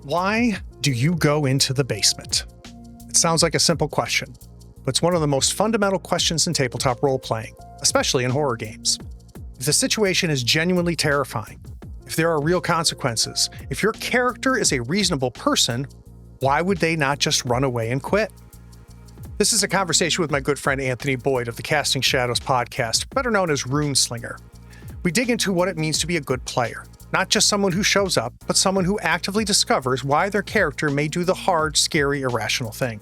Why do you go into the basement? It sounds like a simple question, but it's one of the most fundamental questions in tabletop role-playing, especially in horror games. If the situation is genuinely terrifying, if there are real consequences, if your character is a reasonable person, why would they not just run away and quit? This is a conversation with my good friend Anthony Boyd of the Casting Shadows podcast, better known as Runeslinger. We dig into what it means to be a good player, not just someone who shows up, but someone who actively discovers why their character may do the hard, scary, irrational thing.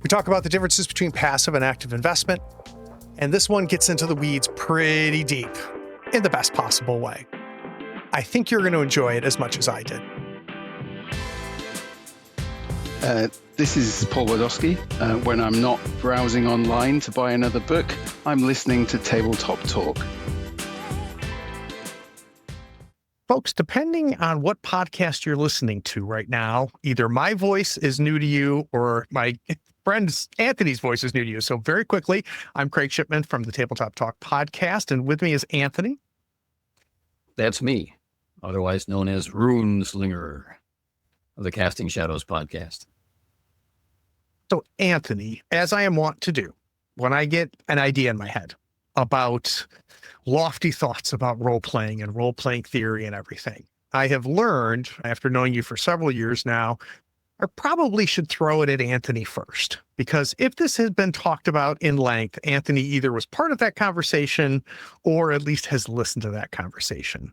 We talk about the differences between passive and active investment, and this one gets into the weeds pretty deep, in the best possible way. I think you're going to enjoy it as much as I did. This is Paul Wadowski. When I'm not browsing online to buy another book, I'm listening to Tabletop Talk. Folks, depending on what podcast you're listening to right now, either my voice is new to you or my friend Anthony's voice is new to you. So very quickly, I'm Craig Shipman from the Tabletop Talk podcast, and with me is Anthony. That's me, otherwise known as Runeslinger of the Casting Shadows podcast. So Anthony, as I am wont to do, when I get an idea in my head about lofty thoughts about role-playing and role-playing theory and everything, I have learned, after knowing you for several years now, I probably should throw it at Anthony first. Because if this has been talked about in length, Anthony either was part of that conversation or at least has listened to that conversation.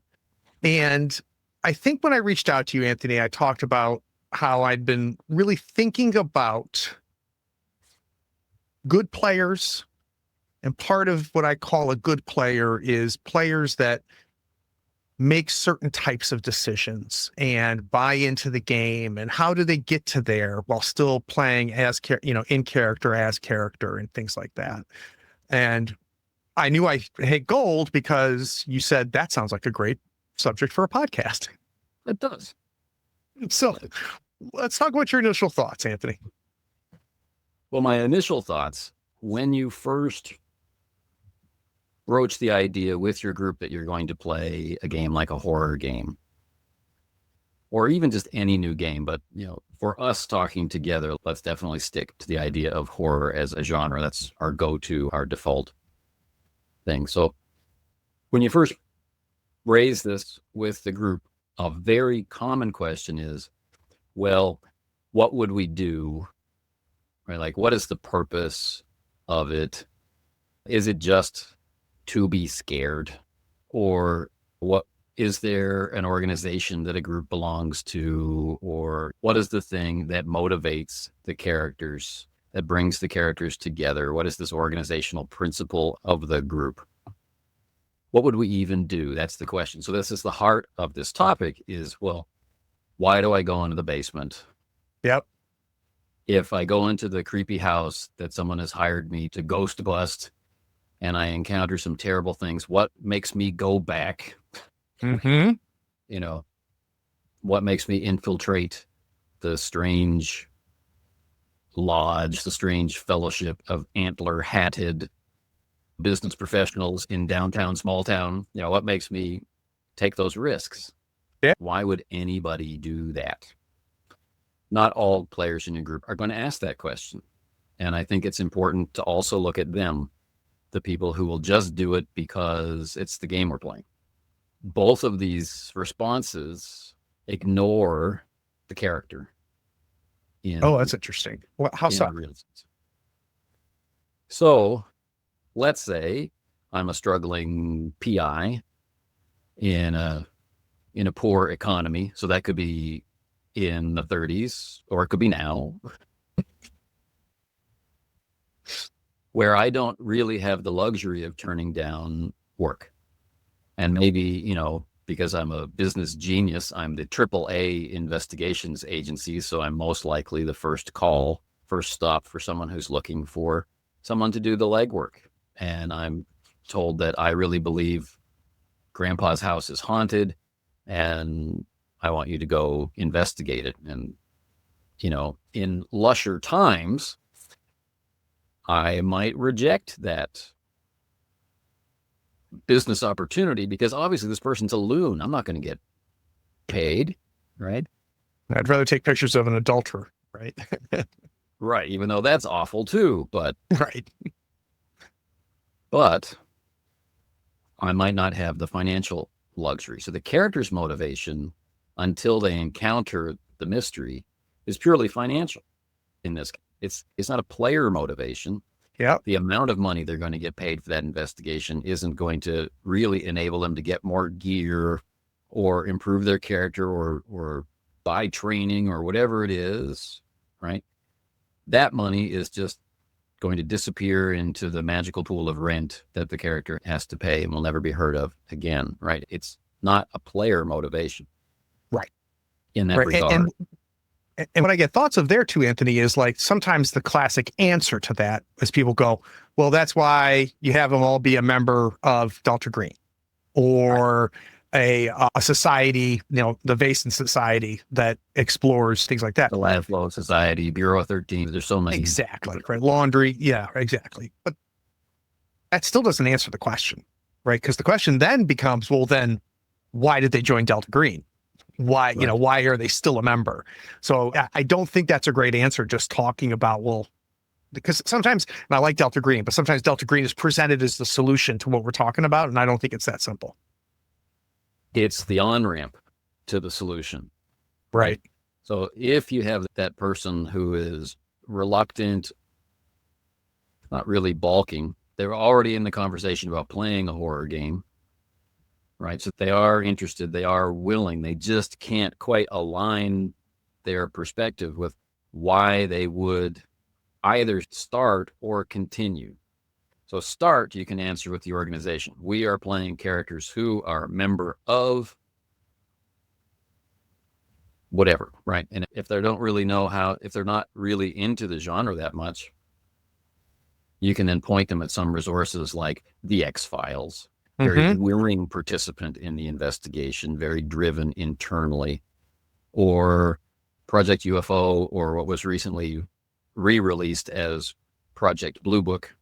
And I think when I reached out to you, Anthony, I talked about how I'd been really thinking about good players. And part of what I call a good player is players that make certain types of decisions and buy into the game. And how do they get to there while still playing as, in character, as character, and things like that. And I knew I hit gold because you said that sounds like a great subject for a podcast. It does. So let's talk about your initial thoughts, Anthony. Well, my initial thoughts, when you first broach the idea with your group that you're going to play a game like a horror game, or even just any new game, but for us talking together, let's definitely stick to the idea of horror as a genre. That's our go-to, our default thing. So when you first raise this with the group, a very common question is, well, what would we do? Right? Like, what is the purpose of it? Is it just to be scared? Or what is there an organization that a group belongs to? Or what is the thing that motivates the characters, that brings the characters together? What is this organizational principle of the group? What would we even do? That's the question. So this is the heart of this topic is, well, why do I go into the basement? Yep. If I go into the creepy house that someone has hired me to ghost bust and I encounter some terrible things, what makes me go back? Mm-hmm. What makes me infiltrate the strange lodge, the strange fellowship of antler-hatted business professionals in downtown, small town? What makes me take those risks? Yeah. Why would anybody do that? Not all players in your group are going to ask that question. And I think it's important to also look at them, the people who will just do it because it's the game we're playing. Both of these responses ignore the character. That's interesting. Well, how so? So let's say I'm a struggling PI in a poor economy. So that could be in the 30s, or it could be now, where I don't really have the luxury of turning down work. And maybe, because I'm a business genius, I'm the AAA investigations agency. So I'm most likely the first stop for someone who's looking for someone to do the legwork. And I'm told that I really believe Grandpa's house is haunted and I want you to go investigate it. And, in lusher times, I might reject that business opportunity because obviously this person's a loon. I'm not going to get paid, right? I'd rather take pictures of an adulterer, right? Right. Even though that's awful too, but Right. I might not have the financial luxury. So the character's motivation until they encounter the mystery is purely financial in this. It's not a player motivation. Yeah. The amount of money they're going to get paid for that investigation isn't going to really enable them to get more gear or improve their character or buy training or whatever it is, right? That money is just going to disappear into the magical pool of rent that the character has to pay and will never be heard of again, right? It's not a player motivation. Right. In that Right. regard. And what I get thoughts of there too, Anthony, is like sometimes the classic answer to that is people go, well, that's why you have them all be a member of Delta Green or a society, the Vason Society that explores things like that. The Laszlo Society, Bureau 13. There's so many. Exactly. Right. Laundry. Yeah, exactly. But that still doesn't answer the question, right? Because the question then becomes, well, then why did they join Delta Green? Why, Right. Why are they still a member? So I don't think that's a great answer. Just talking about, well, because sometimes, and I like Delta Green, but sometimes Delta Green is presented as the solution to what we're talking about. And I don't think it's that simple. It's the on-ramp to the solution. Right. So if you have that person who is reluctant, not really balking, they're already in the conversation about playing a horror game, right? So they are interested, they are willing, they just can't quite align their perspective with why they would either start or continue. So start, you can answer with the organization. We are playing characters who are a member of whatever, right? And if they don't really know how, if they're not really into the genre that much, you can then point them at some resources like the X-Files, very willing participant in the investigation, very driven internally, or Project UFO, or what was recently re-released as Project Blue Book,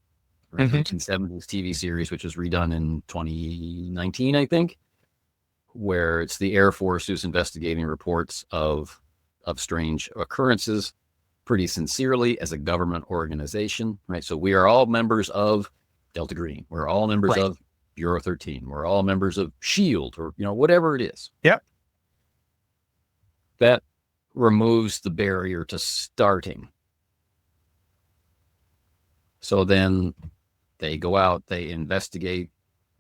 right? 1970s TV series, which was redone in 2019, I think, where it's the Air Force who's investigating reports of strange occurrences pretty sincerely as a government organization, right? So we are all members of Delta Green. We're all members of Bureau 13. We're all members of SHIELD, or, whatever it is. Yep. That removes the barrier to starting. So then they go out, they investigate.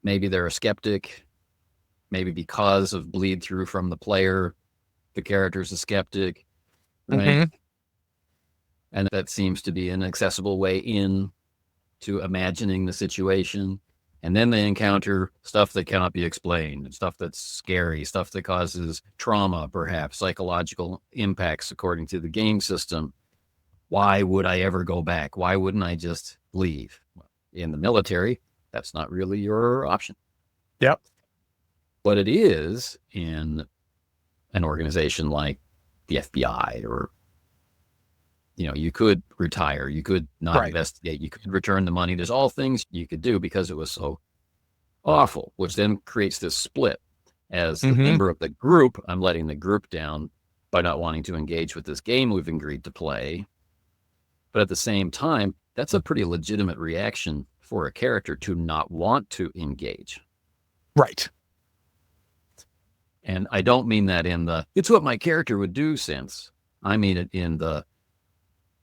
Maybe they're a skeptic. Maybe because of bleed through from the player, the character's a skeptic, right? And that seems to be an accessible way in to imagining the situation. And then they encounter stuff that cannot be explained, stuff that's scary, stuff that causes trauma, perhaps psychological impacts according to the game system. Why would I ever go back? Why wouldn't I just leave? In the military, that's not really your option. Yep. But it is in an organization like the FBI, or, you could retire, you could not investigate, you could return the money. There's all things you could do because it was so awful, which then creates this split. As the member of the group, I'm letting the group down by not wanting to engage with this game we've agreed to play. But at the same time, that's a pretty legitimate reaction for a character to not want to engage. Right. And I don't mean that in the, it's what my character would do sense. I mean it in the,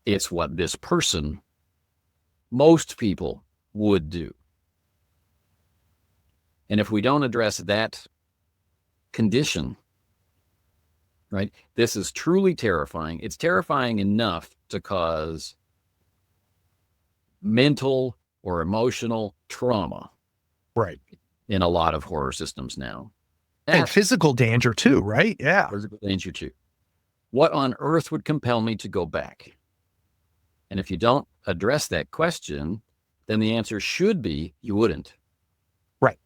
it's what this person, most people would do. And if we don't address that condition, right, this is truly terrifying. It's terrifying enough to cause mental or emotional trauma. Right. In a lot of horror systems now. And physical danger too, right? Yeah. Physical danger too. What on earth would compel me to go back? And if you don't address that question, then the answer should be you wouldn't. Right.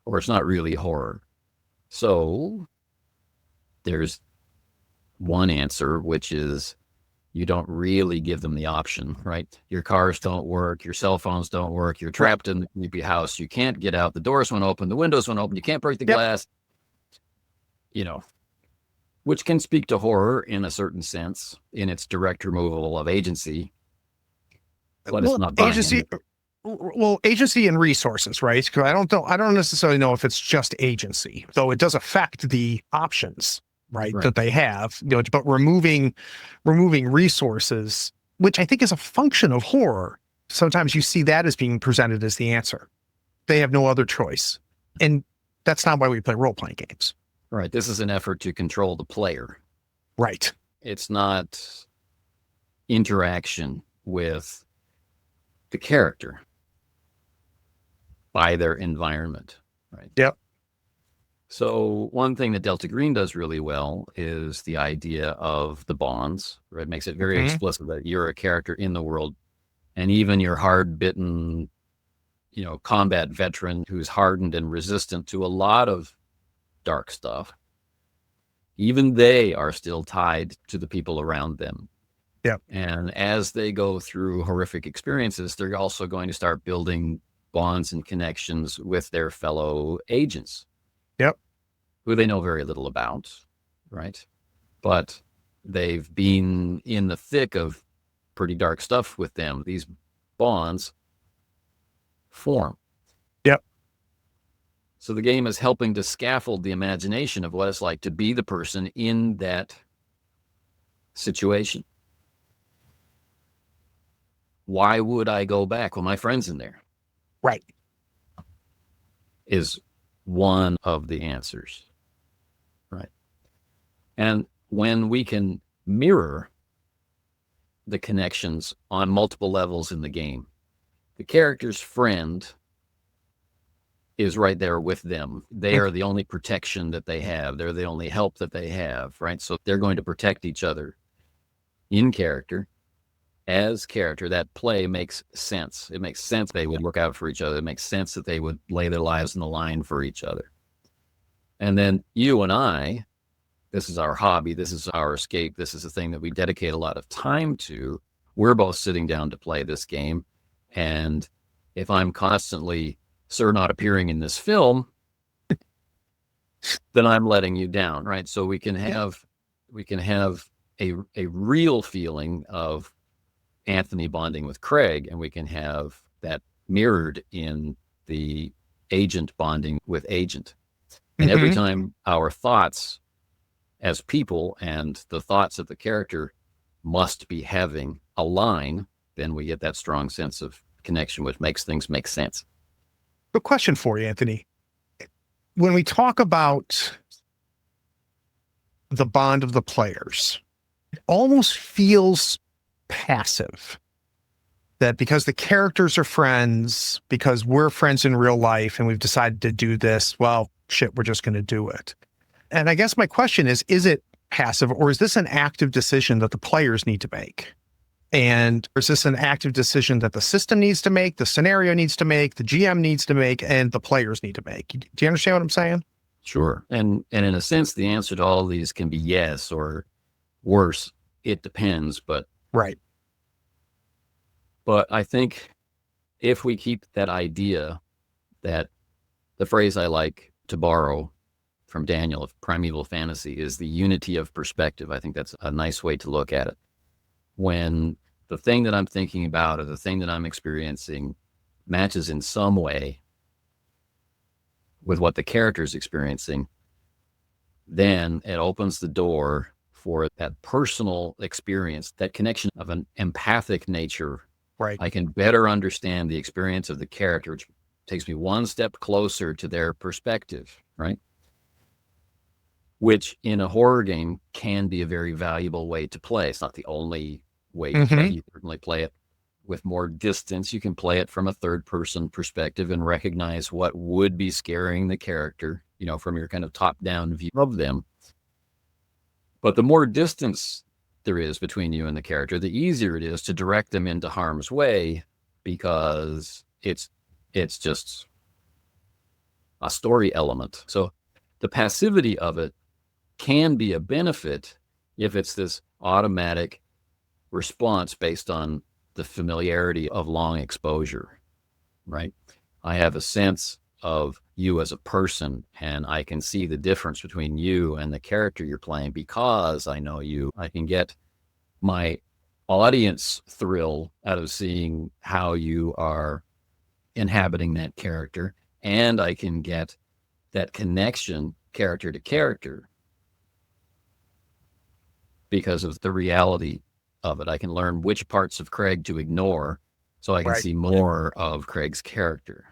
Or it's not really horror. So there's one answer, which is you don't really give them the option, right? Your cars don't work. Your cell phones don't work. You're trapped in the creepy house. You can't get out. The doors won't open. The windows won't open. You can't break the glass. which can speak to horror in a certain sense, in its direct removal of agency, but it's not buying agency. into. Well, agency and resources, right? Because I don't necessarily know if it's just agency, though it does affect the options, right, Right. that they have. But removing resources, which I think is a function of horror. Sometimes you see that as being presented as the answer. They have no other choice, and that's not why we play role playing games. Right. This is an effort to control the player. Right. It's not interaction with the character by their environment. Right. Yep. So one thing that Delta Green does really well is the idea of the bonds, right? It makes it very explicit that you're a character in the world, and even your hard-bitten, combat veteran who's hardened and resistant to a lot of dark stuff, even they are still tied to the people around them. Yep. And as they go through horrific experiences, they're also going to start building bonds and connections with their fellow agents. Yep. Who they know very little about, right? But they've been in the thick of pretty dark stuff with them. These bonds form. Yep. So the game is helping to scaffold the imagination of what it's like to be the person in that situation. Why would I go back? Well, my friend's in there. Right. Is one of the answers. Right. And when we can mirror the connections on multiple levels in the game, the character's friend is right there with them. They are the only protection that they have. They're the only help that they have, right? So they're going to protect each other in character. As character, that play makes sense. It makes sense they would work out for each other. It makes sense that they would lay their lives on the line for each other. And then you and I, this is our hobby. This is our escape. This is the thing that we dedicate a lot of time to. We're both sitting down to play this game. And if I'm constantly, sir, not appearing in this film, then I'm letting you down, right? So we can have a real feeling of Anthony bonding with Craig, and we can have that mirrored in the agent bonding with agent. And every time our thoughts as people and the thoughts of the character must be having align, then we get that strong sense of connection, which makes things make sense. Good question for you, Anthony. When we talk about the bond of the players, it almost feels passive. That because the characters are friends, because we're friends in real life and we've decided to do this, well, shit, we're just going to do it. And I guess my question is it passive, or is this an active decision that the players need to make? And is this an active decision that the system needs to make, the scenario needs to make, the GM needs to make, and the players need to make? Do you understand what I'm saying? Sure. And in a sense, the answer to all of these can be yes, or worse, it depends. But right. But I think if we keep that idea, that the phrase I like to borrow from Daniel of Primeval Fantasy is the unity of perspective. I think that's a nice way to look at it. When the thing that I'm thinking about or the thing that I'm experiencing matches in some way with what the character is experiencing, then it opens the door for that personal experience, that connection of an empathic nature. Right. I can better understand the experience of the character, which takes me one step closer to their perspective, right? Which in a horror game can be a very valuable way to play. It's not the only way to play. You certainly play it with more distance. You can play it from a third person perspective and recognize what would be scaring the character, from your kind of top down view of them. But the more distance there is between you and the character, the easier it is to direct them into harm's way, because it's just a story element. So the passivity of it can be a benefit if it's this automatic response based on the familiarity of long exposure, right? I have a sense of you as a person, and I can see the difference between you and the character you're playing because I know you. I can get my audience thrill out of seeing how you are inhabiting that character, and I can get that connection character to character because of the reality of it. I can learn which parts of Craig to ignore so I can see more of Craig's character.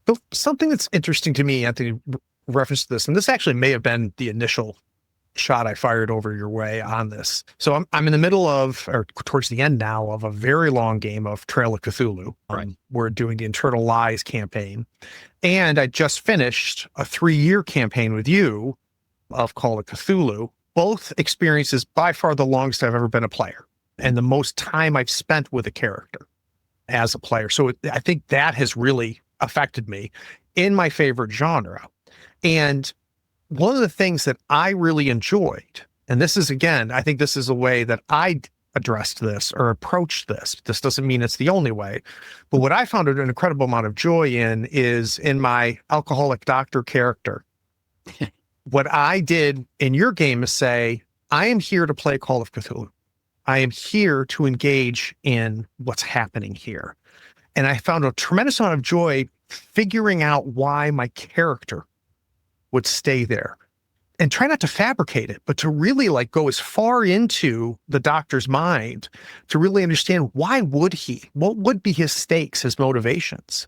So something that's interesting to me, Anthony, reference to this, and this actually may have been the initial shot I fired over your way on this. So I'm in the middle of, or towards the end now, of a very long game of Trail of Cthulhu. We're doing the Internal Lies campaign. And I just finished a 3-year campaign with you of Call of Cthulhu. Both experiences by far the longest I've ever been a player and the most time I've spent with a character as a player. So I think that has really affected me in my favorite genre. And one of the things that I really enjoyed, and this is, again, I think this is a way that I addressed this or approached this. This doesn't mean it's the only way, but what I found an incredible amount of joy in is in my alcoholic doctor character. What I did in your game is say, I am here to play Call of Cthulhu. I am here to engage in what's happening here. And I found a tremendous amount of joy figuring out why my character would stay there, and try not to fabricate it, but to really like go as far into the doctor's mind to really understand why would he, what would be his stakes, his motivations.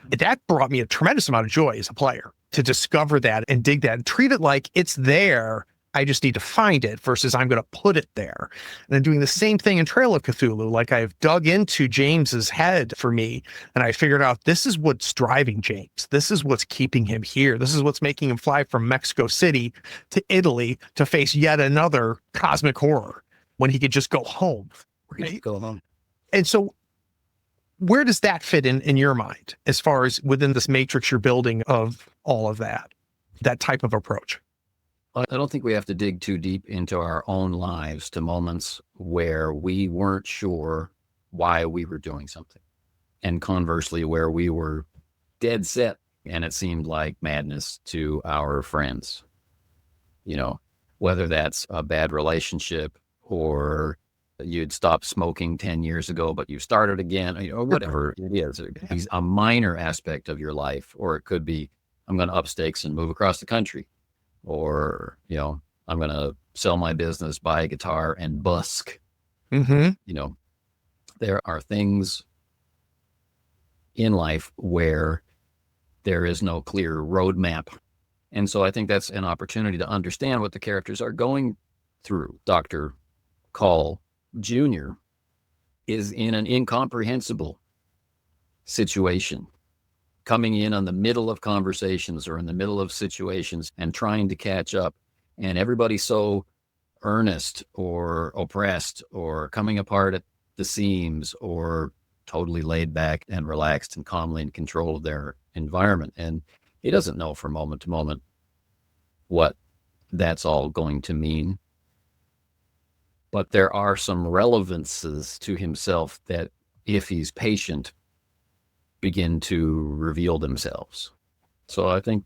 That brought me a tremendous amount of joy as a player to discover that and dig that and treat it like it's there. I just need to find it versus I'm going to put it there. And then doing the same thing in Trail of Cthulhu, like I've dug into James's head for me and I figured out this is what's driving James. This is what's keeping him here. This is what's making him fly from Mexico City to Italy to face yet another cosmic horror when he could just go home. Right? Go home. And so where does that fit in your mind as far as within this matrix you're building of all of that type of approach? I don't think we have to dig too deep into our own lives to moments where we weren't sure why we were doing something. And conversely, where we were dead set and it seemed like madness to our friends. You know, whether that's a bad relationship or you'd stopped smoking 10 years ago, but you started again, or whatever it is. It's a minor aspect of your life, or it could be, I'm going to up stakes and move across the country. Or, you know, I'm going to sell my business, buy a guitar, and busk. Mm-hmm. You know, there are things in life where there is no clear roadmap. And so I think that's an opportunity to understand what the characters are going through. Dr. Call Jr. is in an incomprehensible situation, coming in on the middle of conversations or in the middle of situations and trying to catch up. And everybody's so earnest or oppressed or coming apart at the seams or totally laid back and relaxed and calmly in control of their environment. And he doesn't know from moment to moment what that's all going to mean. But there are some relevances to himself that, if he's patient, begin to reveal themselves. So I think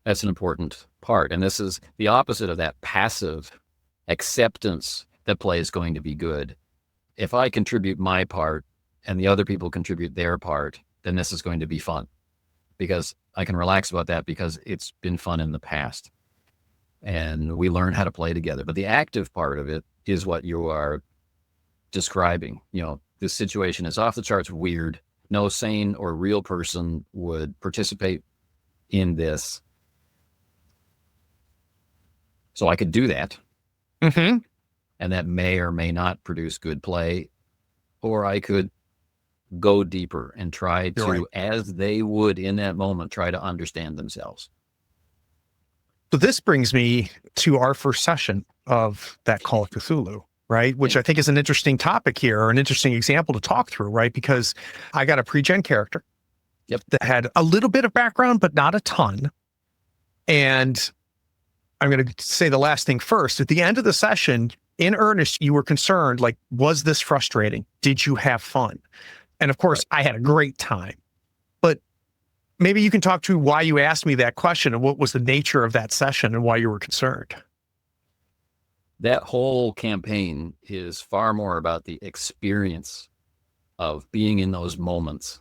that's an important part. And this is the opposite of that passive acceptance that play is going to be good. If I contribute my part and the other people contribute their part, then this is going to be fun because I can relax about that because it's been fun in the past and we learn how to play together. But the active part of it is what you are describing. You know, this situation is off the charts weird. No sane or real person would participate in this. So I could do that. Mm-hmm. And that may or may not produce good play. Or I could go deeper and try to, as they would in that moment, try to understand themselves. So this brings me to our first session of that Call of Cthulhu. Right. Which I think is an interesting topic here, or an interesting example to talk through, right? Because I got a pre-gen character that had a little bit of background, but not a ton. And I'm going to say the last thing first. At the end of the session, in earnest, you were concerned, like, was this frustrating? Did you have fun? And of course, I had a great time. But maybe you can talk to why you asked me that question and what was the nature of that session and why you were concerned. That whole campaign is far more about the experience of being in those moments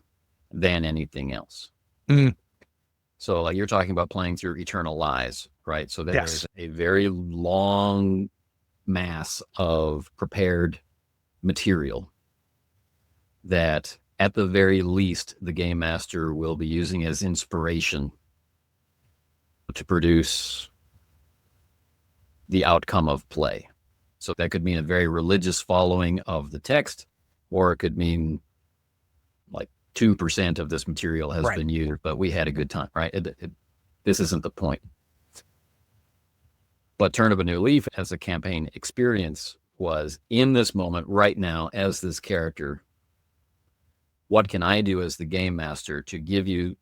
than anything else. Mm. So like you're talking about playing through Eternal Lies, right? So there's Yes. a very long mass of prepared material that at the very least the game master will be using as inspiration to produce the outcome of play. So that could mean a very religious following of the text, or it could mean like 2% of this material has been used, but we had a good time, right? This isn't the point. But Turn of a New Leaf as a campaign experience was in this moment right now as this character, what can I do as the game master to give you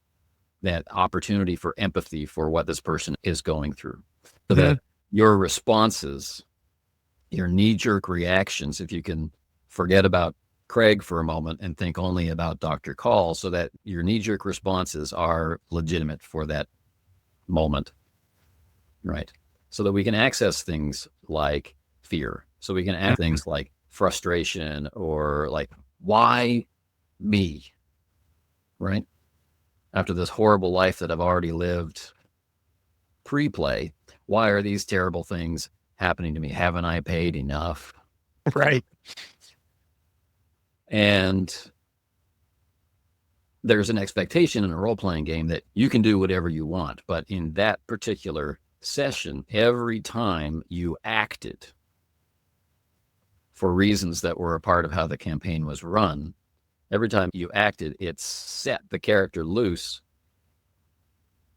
that opportunity for empathy for what this person is going through? So that your responses, your knee-jerk reactions, if you can forget about Craig for a moment and think only about Dr. Call, so that your knee-jerk responses are legitimate for that moment, right? So that we can access things like fear. So we can add things like frustration or like, why me, right? After this horrible life that I've already lived pre-play, why are these terrible things happening to me? Haven't I paid enough? Right. And there's an expectation in a role-playing game that you can do whatever you want. But in that particular session, every time you acted for reasons that were a part of how the campaign was run, every time you acted, it set the character loose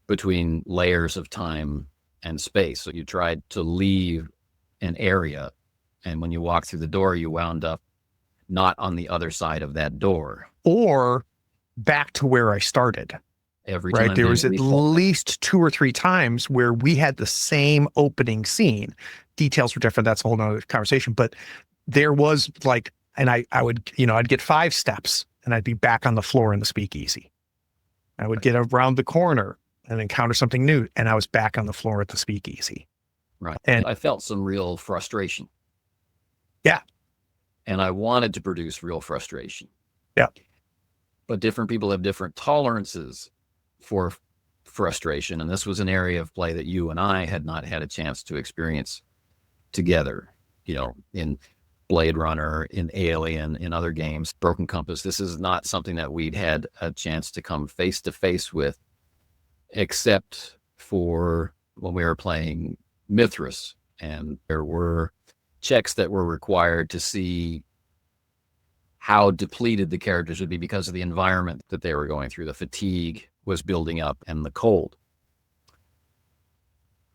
between layers of time and space. So you tried to leave an area, and when you walked through the door, you wound up not on the other side of that door. Or back to where I started. Every right. time There was at least 2 or 3 times where we had the same opening scene. Details were different. That's a whole nother conversation. But there was like, and I would, I'd get 5 steps and I'd be back on the floor in the speakeasy. I would get around the corner and encounter something new, and I was back on the floor at the speakeasy. Right. And I felt some real frustration. Yeah. And I wanted to produce real frustration. Yeah. But different people have different tolerances for frustration. And this was an area of play that you and I had not had a chance to experience together, in Blade Runner, in Alien, in other games, Broken Compass. This is not something that we'd had a chance to come face to face with, except for when we were playing Mithras. And there were checks that were required to see how depleted the characters would be because of the environment that they were going through. The fatigue was building up and the cold.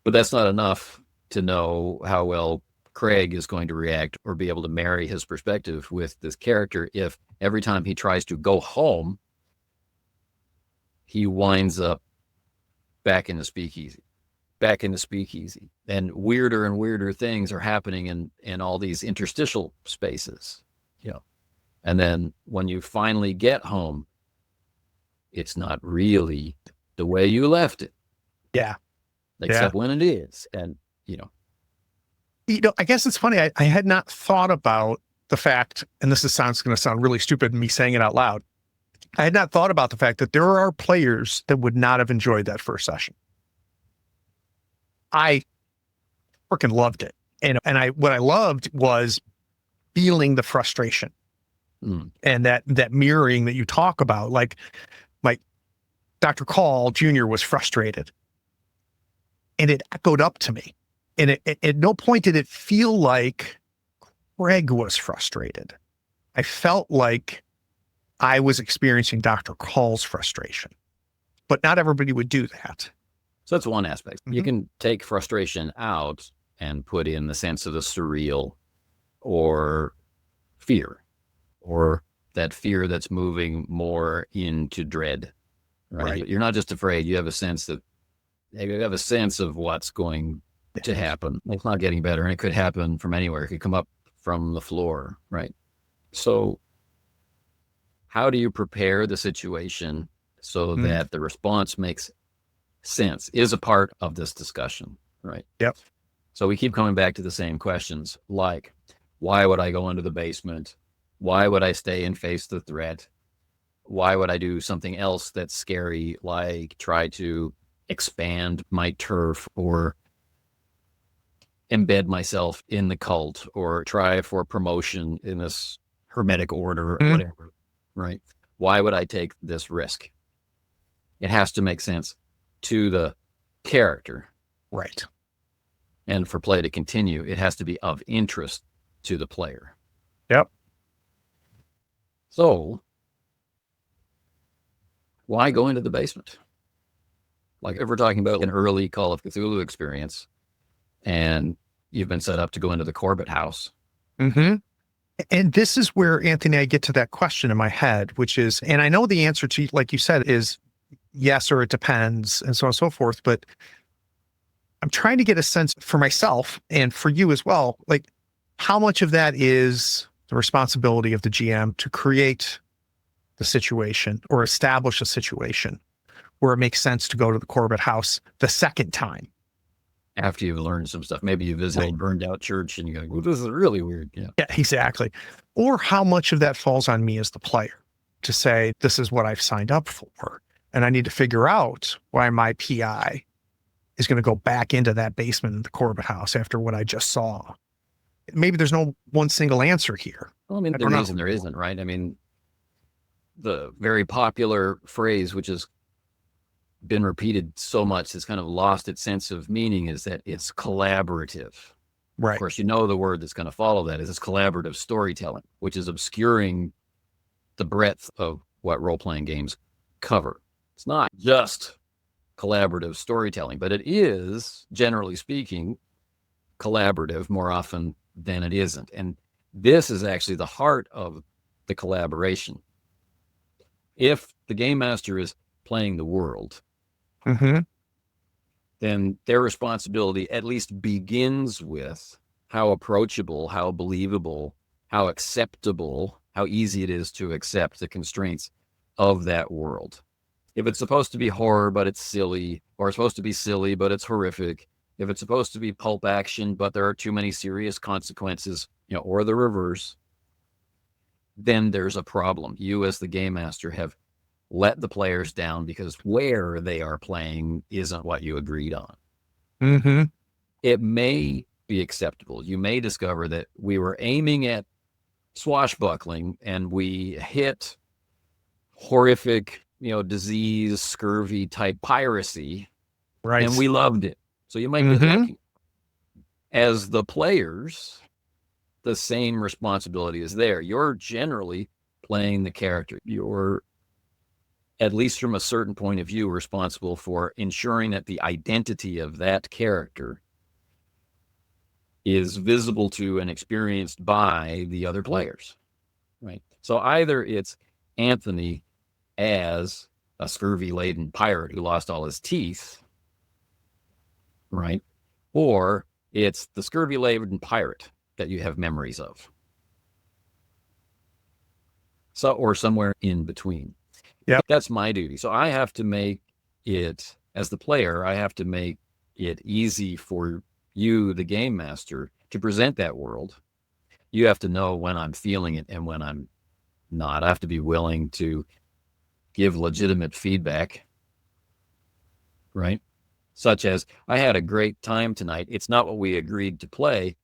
But that's not enough to know how well Craig is going to react or be able to marry his perspective with this character if every time he tries to go home, he winds up back in the speakeasy. And weirder things are happening in all these interstitial spaces. And then when you finally get home, it's not really the way you left it. Yeah. Except when it is. And, I guess it's funny. I had not thought about the fact, and this going to sound really stupid, me saying it out loud. I had not thought about the fact that there are players that would not have enjoyed that first session. I freaking loved it. And what I loved was feeling the frustration and that mirroring that you talk about. Like Dr. Call Jr. was frustrated and it echoed up to me. And at no point did it feel like Craig was frustrated. I felt like I was experiencing Dr. Call's frustration, but not everybody would do that. So that's one aspect. You can take frustration out and put in the sense of the surreal or fear, or that fear that's moving more into dread, right? You're not just afraid. You have a sense of what's going to happen. It's not getting better, and it could happen from anywhere. It could come up from the floor, right? So how do you prepare the situation so Mm. that the response makes sense, is a part of this discussion, right? Yep. So we keep coming back to the same questions, like, why would I go into the basement? Why would I stay and face the threat? Why would I do something else that's scary, like try to expand my turf or embed myself in the cult or try for promotion in this hermetic order or Mm. whatever, right? Why would I take this risk? It has to make sense to the character. Right. And for play to continue, it has to be of interest to the player. Yep. So why go into the basement? Like if we're talking about an early Call of Cthulhu experience and you've been set up to go into the Corbett house. Mm-hmm. And this is where, Anthony, I get to that question in my head, which is, and I know the answer to, like you said, is yes, or it depends, and so on and so forth. But I'm trying to get a sense for myself and for you as well, like how much of that is the responsibility of the GM to create the situation or establish a situation where it makes sense to go to the Corbett house the second time. After you've learned some stuff, maybe you visit a burned out church and you go, well, this is really weird. Yeah, exactly. Or how much of that falls on me as the player to say, this is what I've signed up for. And I need to figure out why my PI is going to go back into that basement in the Corbett house after what I just saw. Maybe there's no one single answer here. Well, I mean, the reason there isn't, right? I mean, the very popular phrase, which has been repeated so much, it's kind of lost its sense of meaning, is that it's collaborative. Right. Of course, you know the word that's going to follow that is it's collaborative storytelling, which is obscuring the breadth of what role-playing games cover. It's not just collaborative storytelling, but it is, generally speaking, collaborative more often than it isn't. And this is actually the heart of the collaboration. If the game master is playing the world, Mm-hmm. then their responsibility at least begins with how approachable, how believable, how acceptable, how easy it is to accept the constraints of that world. If it's supposed to be horror, but it's silly, or it's supposed to be silly, but it's horrific, if it's supposed to be pulp action, but there are too many serious consequences, or the reverse, then there's a problem. You as the game master have let the players down because where they are playing isn't what you agreed on. Mm-hmm. It may be acceptable. You may discover that we were aiming at swashbuckling and we hit horrific, disease, scurvy type piracy, Right. and we loved it. So you might get lucky. As the players, the same responsibility is there. You're generally playing the character. You're, at least from a certain point of view, responsible for ensuring that the identity of that character is visible to and experienced by the other players, right? So either it's Anthony as a scurvy-laden pirate who lost all his teeth, right? Or it's the scurvy-laden pirate that you have memories of. So, or somewhere in between. Yeah, that's my duty. So I have to make it, as the player, I have to make it easy for you, the game master, to present that world. You have to know when I'm feeling it and when I'm not. I have to be willing to give legitimate feedback, right? Such as, I had a great time tonight. It's not what we agreed to play,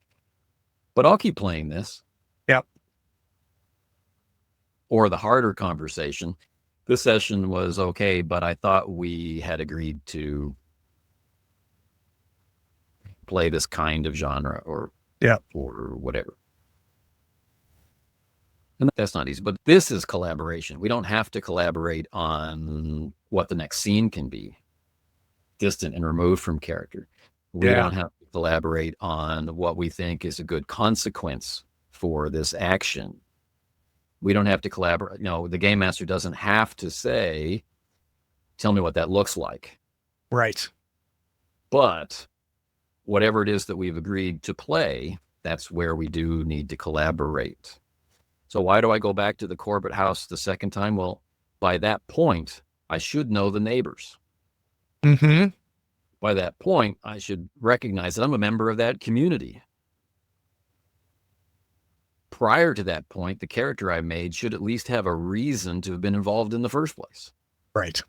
but I'll keep playing this. Yep. Or the harder conversation, this session was okay, but I thought we had agreed to play this kind of genre or whatever. And that's not easy, but this is collaboration. We don't have to collaborate on what the next scene can be, distant and removed from character. We don't have to collaborate on what we think is a good consequence for this action. We don't have to collaborate. The game master doesn't have to say, tell me what that looks like. Right. But whatever it is that we've agreed to play, that's where we do need to collaborate. So why do I go back to the Corbett house the second time? Well, by that point, I should know the neighbors. Mm-hmm. By that point, I should recognize that I'm a member of that community. Prior to that point, the character I made should at least have a reason to have been involved in the first place. Right.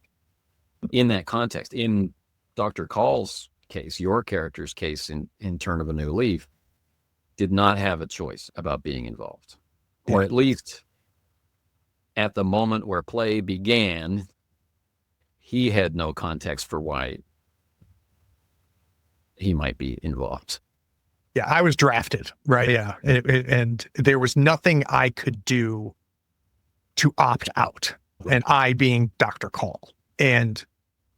In that context, in Dr. Call's case, your character's case in Turn of a New Leaf, did not have a choice about being involved. Or at least at the moment where play began, he had no context for why he might be involved. Yeah, I was drafted, right? Yeah, and there was nothing I could do to opt out, and I being Dr. Call. And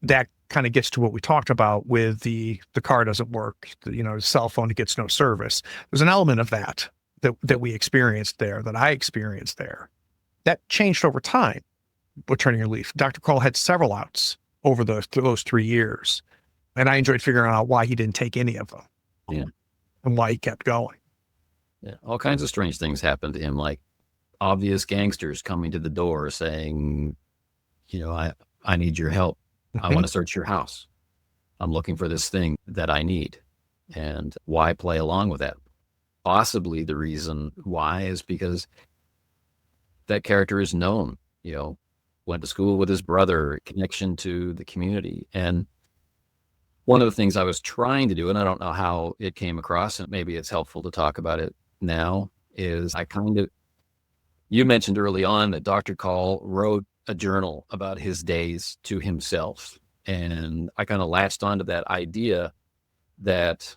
that kind of gets to what we talked about with the car doesn't work, the cell phone gets no service. There's an element of that we experienced there, that I experienced there. That changed over time with Turning Your Leaf. Dr. Call had several outs over those 3 years, and I enjoyed figuring out why he didn't take any of them. Yeah. And why he kept going. Yeah, all kinds of strange things happened to him, like obvious gangsters coming to the door saying, I need your help. I want to search your house. I'm looking for this thing that I need. And why play along with that? Possibly the reason why is because that character is known, went to school with his brother, connection to the community. And one of the things I was trying to do, and I don't know how it came across, and maybe it's helpful to talk about it now, is you mentioned early on that Dr. Call wrote a journal about his days to himself. And I kind of latched onto that idea that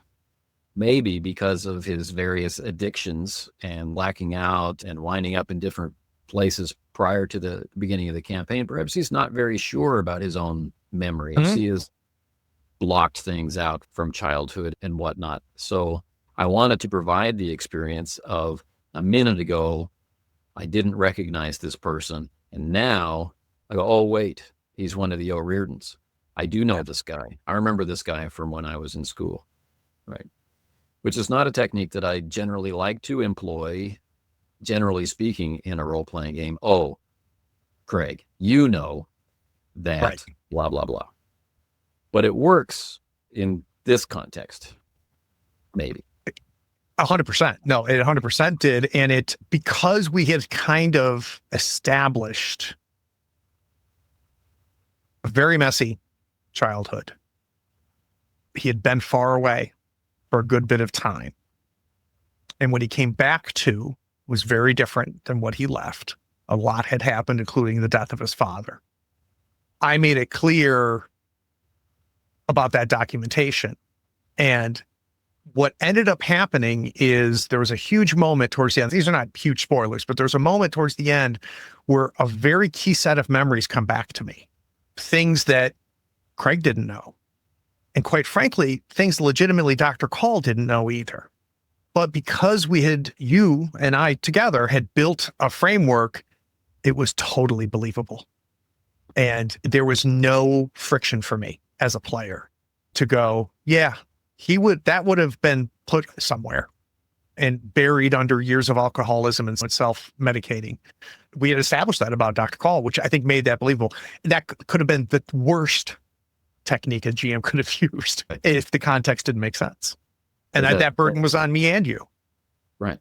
maybe because of his various addictions and lacking out and winding up in different places prior to the beginning of the campaign, perhaps he's not very sure about his own memory. Mm-hmm. He has blocked things out from childhood and whatnot. So I wanted to provide the experience of a minute ago, I didn't recognize this person. And now I go, oh, wait, he's one of the O'Riordans. I do know this guy. I remember this guy from when I was in school, right? Which is not a technique that I generally like to employ, generally speaking, in a role-playing game. Oh, Craig, you know that Right. blah, blah, blah. But it works in this context, maybe. 100%. No, it 100% did. And because we had kind of established a very messy childhood, he had been far away for a good bit of time. And when he came back to, was very different than what he left. A lot had happened, including the death of his father. I made it clear about that documentation. And what ended up happening is there was a huge moment towards the end. These are not huge spoilers, but there's a moment towards the end where a very key set of memories come back to me. Things that Craig didn't know. And quite frankly, things legitimately Dr. Call didn't know either. But because you and I together had built a framework, it was totally believable. And there was no friction for me as a player to go, yeah, that would have been put somewhere and buried under years of alcoholism and self-medicating. We had established that about Dr. Call, which I think made that believable. That could have been the worst technique a GM could have used if the context didn't make sense. And that burden was on me and you. Right.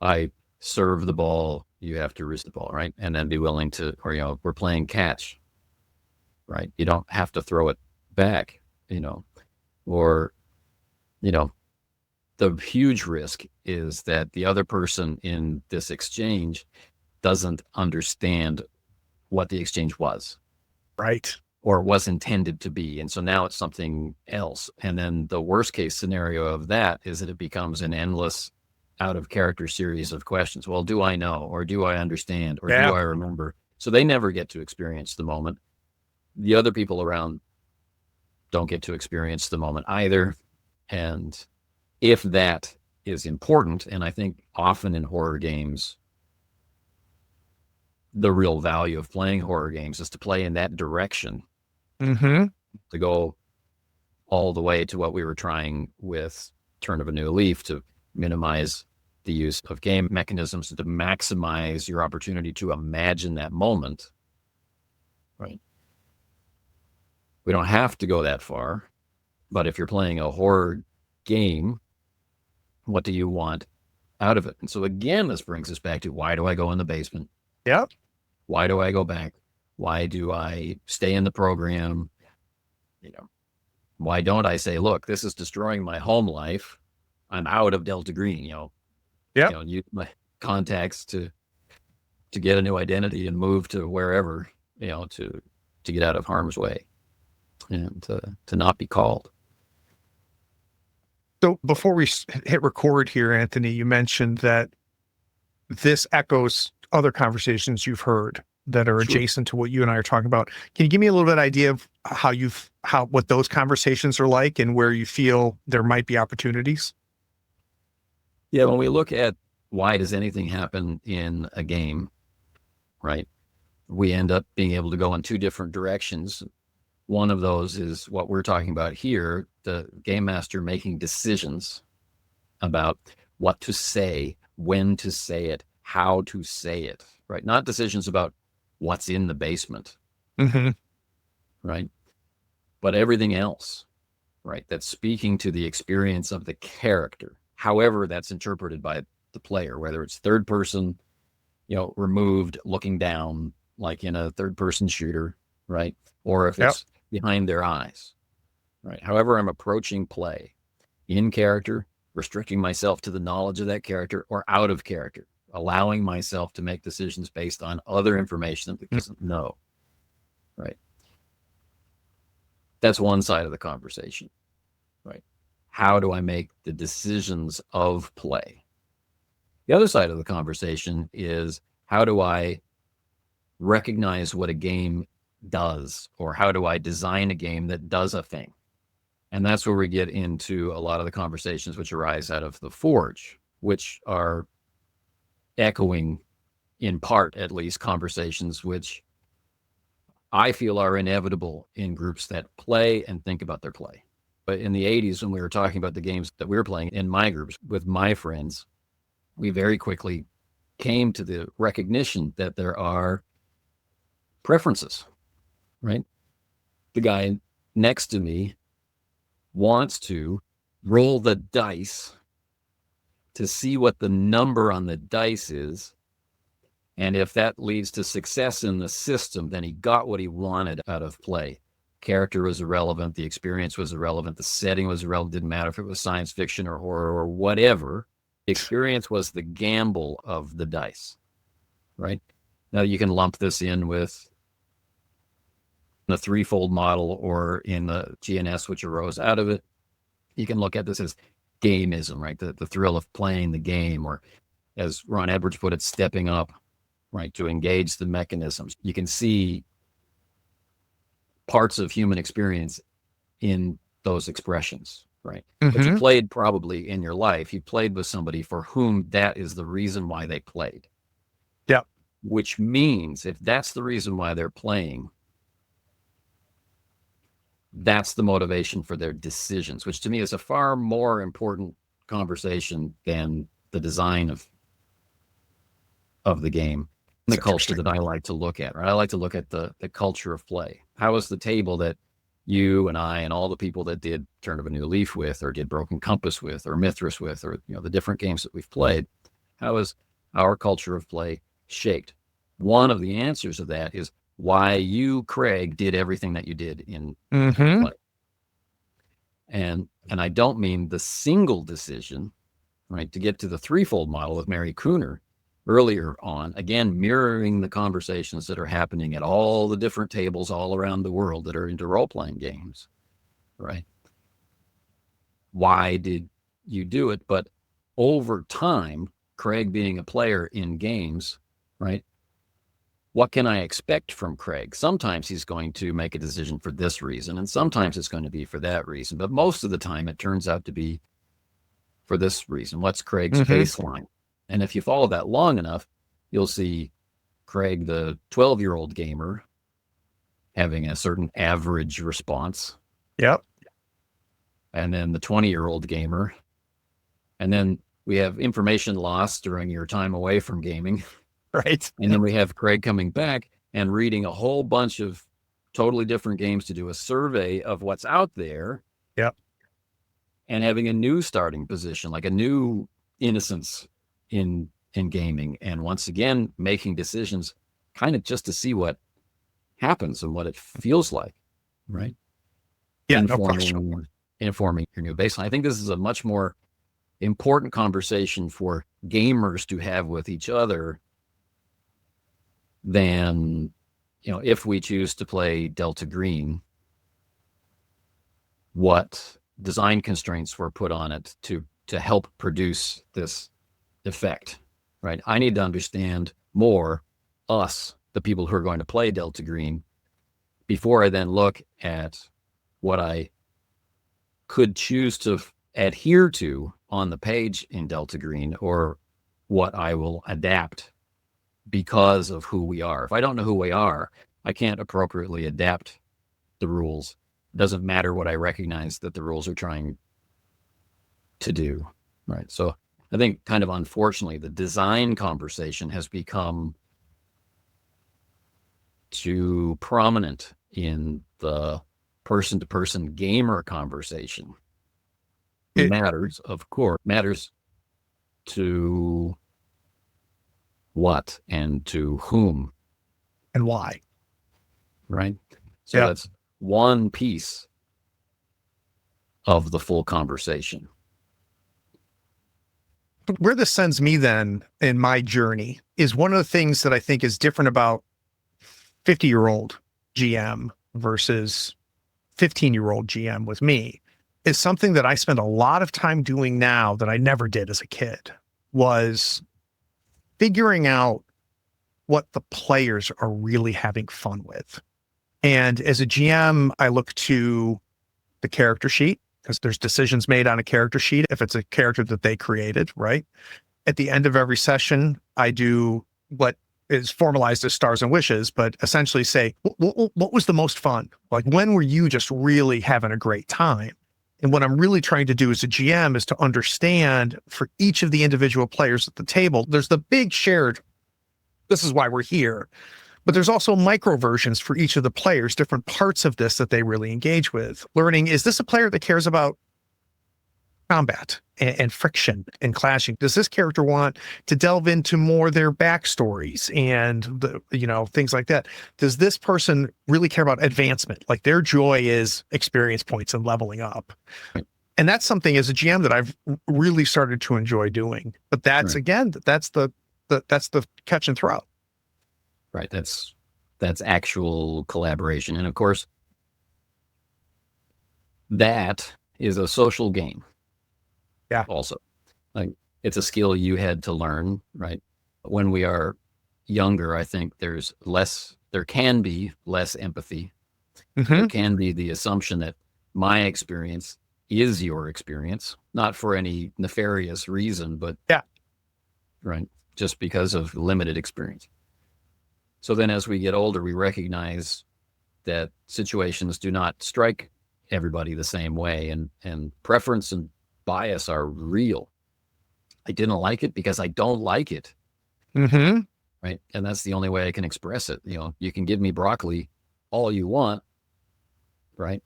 I serve the ball, you have to risk the ball, right? And then be willing to, or, we're playing catch, right? You don't have to throw it back, or, the huge risk is that the other person in this exchange doesn't understand what the exchange was. Right. Or was intended to be. And so now it's something else. And then the worst case scenario of that is that it becomes an endless out of character series of questions. Well, do I know, or do I understand, or do I remember? So they never get to experience the moment. The other people around don't get to experience the moment either. And if that is important, and I think often in horror games, the real value of playing horror games is to play in that direction, to go all the way to what we were trying with Turn of a New Leaf, to minimize the use of game mechanisms, to maximize your opportunity to imagine that moment, right? We don't have to go that far, but if you're playing a horror game, what do you want out of it? And so again, this brings us back to, why do I go in the basement? Yep. Why do I go back? Why do I stay in the program? Why don't I say, look, this is destroying my home life. I'm out of Delta Green, Yep. Use my contacts to get a new identity and move to wherever, to get out of harm's way and to not be called. So before we hit record here, Anthony, you mentioned that this echoes other conversations you've heard that are adjacent to what you and I are talking about. Can you give me a little bit of idea of what those conversations are like and where you feel there might be opportunities? Yeah, when we look at why does anything happen in a game, right? We end up being able to go in two different directions. One of those is what we're talking about here, the game master making decisions about what to say, when to say it, how to say it, right? Not decisions about what's in the basement, right? But everything else, right? That's speaking to the experience of the character, however that's interpreted by the player, whether it's third person, removed, looking down, like in a third person shooter, right? Or if it's behind their eyes, right? However I'm approaching play, in character, restricting myself to the knowledge of that character, or out of character, allowing myself to make decisions based on other information that doesn't know, right? That's one side of the conversation, right? How do I make the decisions of play? The other side of the conversation is, how do I recognize what a game does, or how do I design a game that does a thing? And that's where we get into a lot of the conversations which arise out of the Forge, which are echoing, in part at least, conversations which I feel are inevitable in groups that play and think about their play. But in the 80s, when we were talking about the games that we were playing in my groups with my friends, we very quickly came to the recognition that there are preferences, right? The guy next to me wants to roll the dice to see what the number on the dice is. And if that leads to success in the system, then he got what he wanted out of play. Character was irrelevant. The experience was irrelevant. The setting was irrelevant. Didn't matter if it was science fiction or horror or whatever. The experience was the gamble of the dice, right? Now you can lump this in with the threefold model, or in the GNS, which arose out of it. You can look at this as gameism, right? The thrill of playing the game, or as Ron Edwards put it, stepping up, right, to engage the mechanisms. You can see parts of human experience in those expressions, right? But you played probably in your life, you played with somebody for whom that is the reason why they played. Yeah. Which means if that's the reason why they're playing, that's the motivation for their decisions, which to me is a far more important conversation than the design of the game. The culture that I like to look at, right? I like to look at the culture of play. How is the table that you and I and all the people that did Turn of a New Leaf with, or did Broken Compass with, or Mithras with, or the different games that we've played, how is our culture of play shaped? One of the answers to that is why you, Craig, did everything that you did in play. And I don't mean the single decision, right? To get to the threefold model with Mary Cooner earlier on, again, mirroring the conversations that are happening at all the different tables all around the world that are into role-playing games, right? Why did you do it? But over time, Craig being a player in games, right? What can I expect from Craig? Sometimes he's going to make a decision for this reason, and sometimes it's going to be for that reason. But most of the time, it turns out to be for this reason. What's Craig's baseline? And if you follow that long enough, you'll see Craig, the 12-year-old gamer, having a certain average response. Yep. And then the 20-year-old gamer. And then we have information loss during your time away from gaming. Right. And then we have Craig coming back and reading a whole bunch of totally different games to do a survey of what's out there. Yep. And having a new starting position, like a new innocence in gaming. And once again, making decisions kind of just to see what happens and what it feels like, right? Yeah, no question. Informing your new baseline. I think this is a much more important conversation for gamers to have with each other than, if we choose to play Delta Green, what design constraints were put on it to help produce this effect, right? I need to understand more us, the people who are going to play Delta Green, before I then look at what I could choose to adhere to on the page in Delta Green, or what I will adapt because of who we are. If I don't know who we are, I can't appropriately adapt the rules. It doesn't matter what I recognize that the rules are trying to do, right? So I think kind of unfortunately, the design conversation has become too prominent in the person-to-person gamer conversation. It matters, of course, matters to what and to whom and why, right? So that's one piece of the full conversation. But where this sends me then in my journey is one of the things that I think is different about 50-year-old GM versus 15-year-old GM with me is something that I spend a lot of time doing now that I never did as a kid, was figuring out what the players are really having fun with. And as a GM, I look to the character sheet, because there's decisions made on a character sheet if it's a character that they created, right? At the end of every session, I do what is formalized as stars and wishes, but essentially say, what was the most fun? Like, when were you just really having a great time? And what I'm really trying to do as a GM is to understand for each of the individual players at the table, there's the big shared, this is why we're here, but there's also micro versions for each of the players, different parts of this that they really engage with. Learning, is this a player that cares about combat and friction and clashing? Does this character want to delve into more their backstories and things like that? Does this person really care about advancement? Like, their joy is experience points and leveling up. Right. And that's something as a GM that I've really started to enjoy doing. But that's again, that's the catch and throw. Right. That's actual collaboration. And of course, that is a social game. Yeah. Also, like, it's a skill you had to learn, right? When we are younger, I think there can be less empathy. Mm-hmm. There can be the assumption that my experience is your experience, not for any nefarious reason, but right, just because of limited experience. So then as we get older, we recognize that situations do not strike everybody the same way, and preference and bias are real. I didn't like it because I don't like it. Mm-hmm. Right. And that's the only way I can express it. You can give me broccoli all you want, right?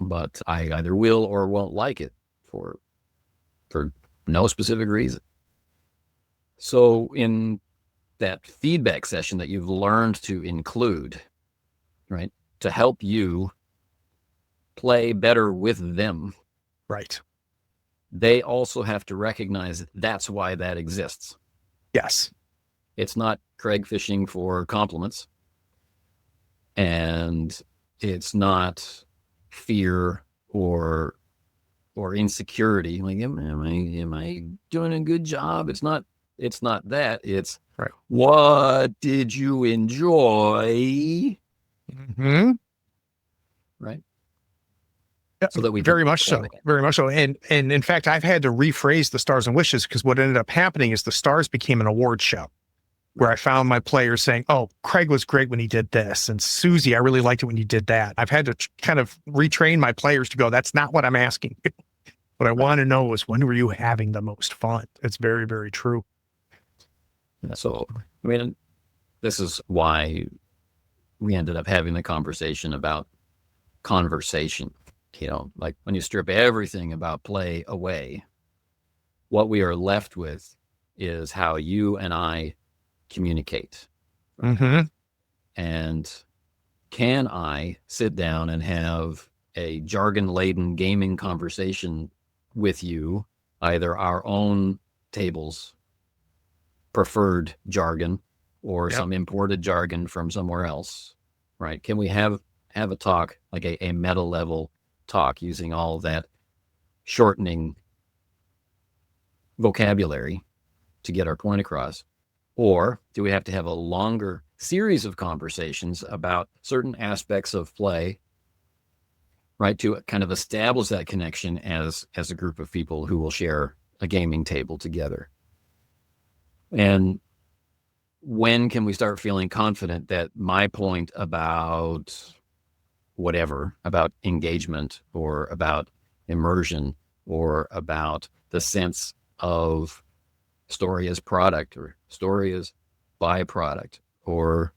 But I either will or won't like it for no specific reason. So in that feedback session that you've learned to include, right, to help you play better with them, right, they also have to recognize that's why that exists. Yes. It's not Craig fishing for compliments, and it's not fear or insecurity. Like, am I doing a good job? It's not that. It's right. What did you enjoy? Mm-hmm. Right. Yeah, so that we very much so. And in fact, I've had to rephrase the stars and wishes, because what ended up happening is the stars became an award show where I found my players saying, "Oh, Craig was great when he did this, and Susie, I really liked it when you did that." I've had to kind of retrain my players to go, "That's not what I'm asking. What I want to know is, when were you having the most fun?" It's very, very true. So, I mean, this is why we ended up having the conversation about conversation. Like when you strip everything about play away, what we are left with is how you and I communicate. Mm-hmm. And can I sit down and have a jargon-laden gaming conversation with you, either our own table's preferred jargon or some imported jargon from somewhere else, right? Can we have a talk, like a meta level talk, using all that shortening vocabulary to get our point across? Or do we have to have a longer series of conversations about certain aspects of play, right, to kind of establish that connection as a group of people who will share a gaming table together? And when can we start feeling confident that my point about whatever, about engagement or about immersion or about the sense of story as product or story as byproduct, or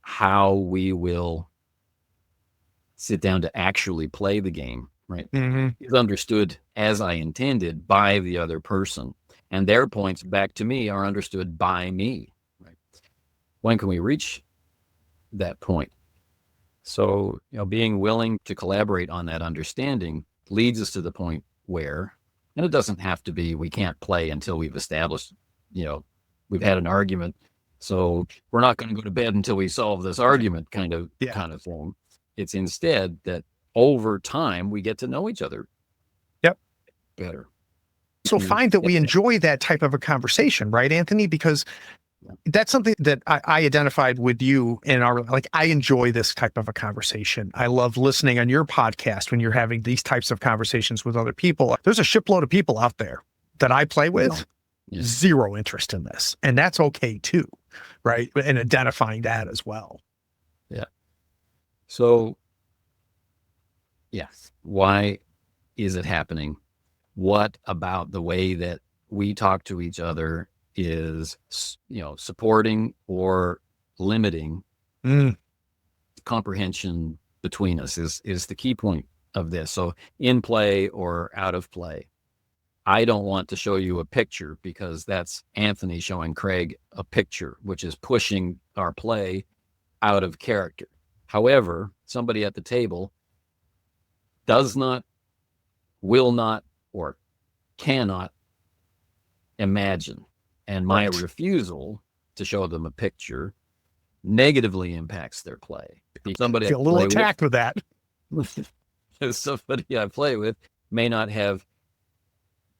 how we will sit down to actually play the game, right, is understood as I intended by the other person, and their points back to me are understood by me, right? When can we reach that point? So, being willing to collaborate on that understanding leads us to the point where, and it doesn't have to be, we can't play until we've established, we've had an argument, so we're not going to go to bed until we solve this argument kind of thing. It's instead that over time we get to know each other better. So find that we enjoy that type of a conversation, right, Anthony? Because that's something that I identified with you in I enjoy this type of a conversation. I love listening on your podcast when you're having these types of conversations with other people. There's a shipload of people out there that I play with, zero interest in this. And that's okay too, right? And identifying that as well. Yeah. So, yes, why is it happening? What about the way that we talk to each other is, supporting or limiting comprehension between us is the key point of this. So in play or out of play, I don't want to show you a picture because that's Anthony showing Craig a picture, which is pushing our play out of character. However, somebody at the table does not, will not, or cannot imagine. And my refusal to show them a picture negatively impacts their play. Somebody feel a little attacked with that. Somebody I play with may not have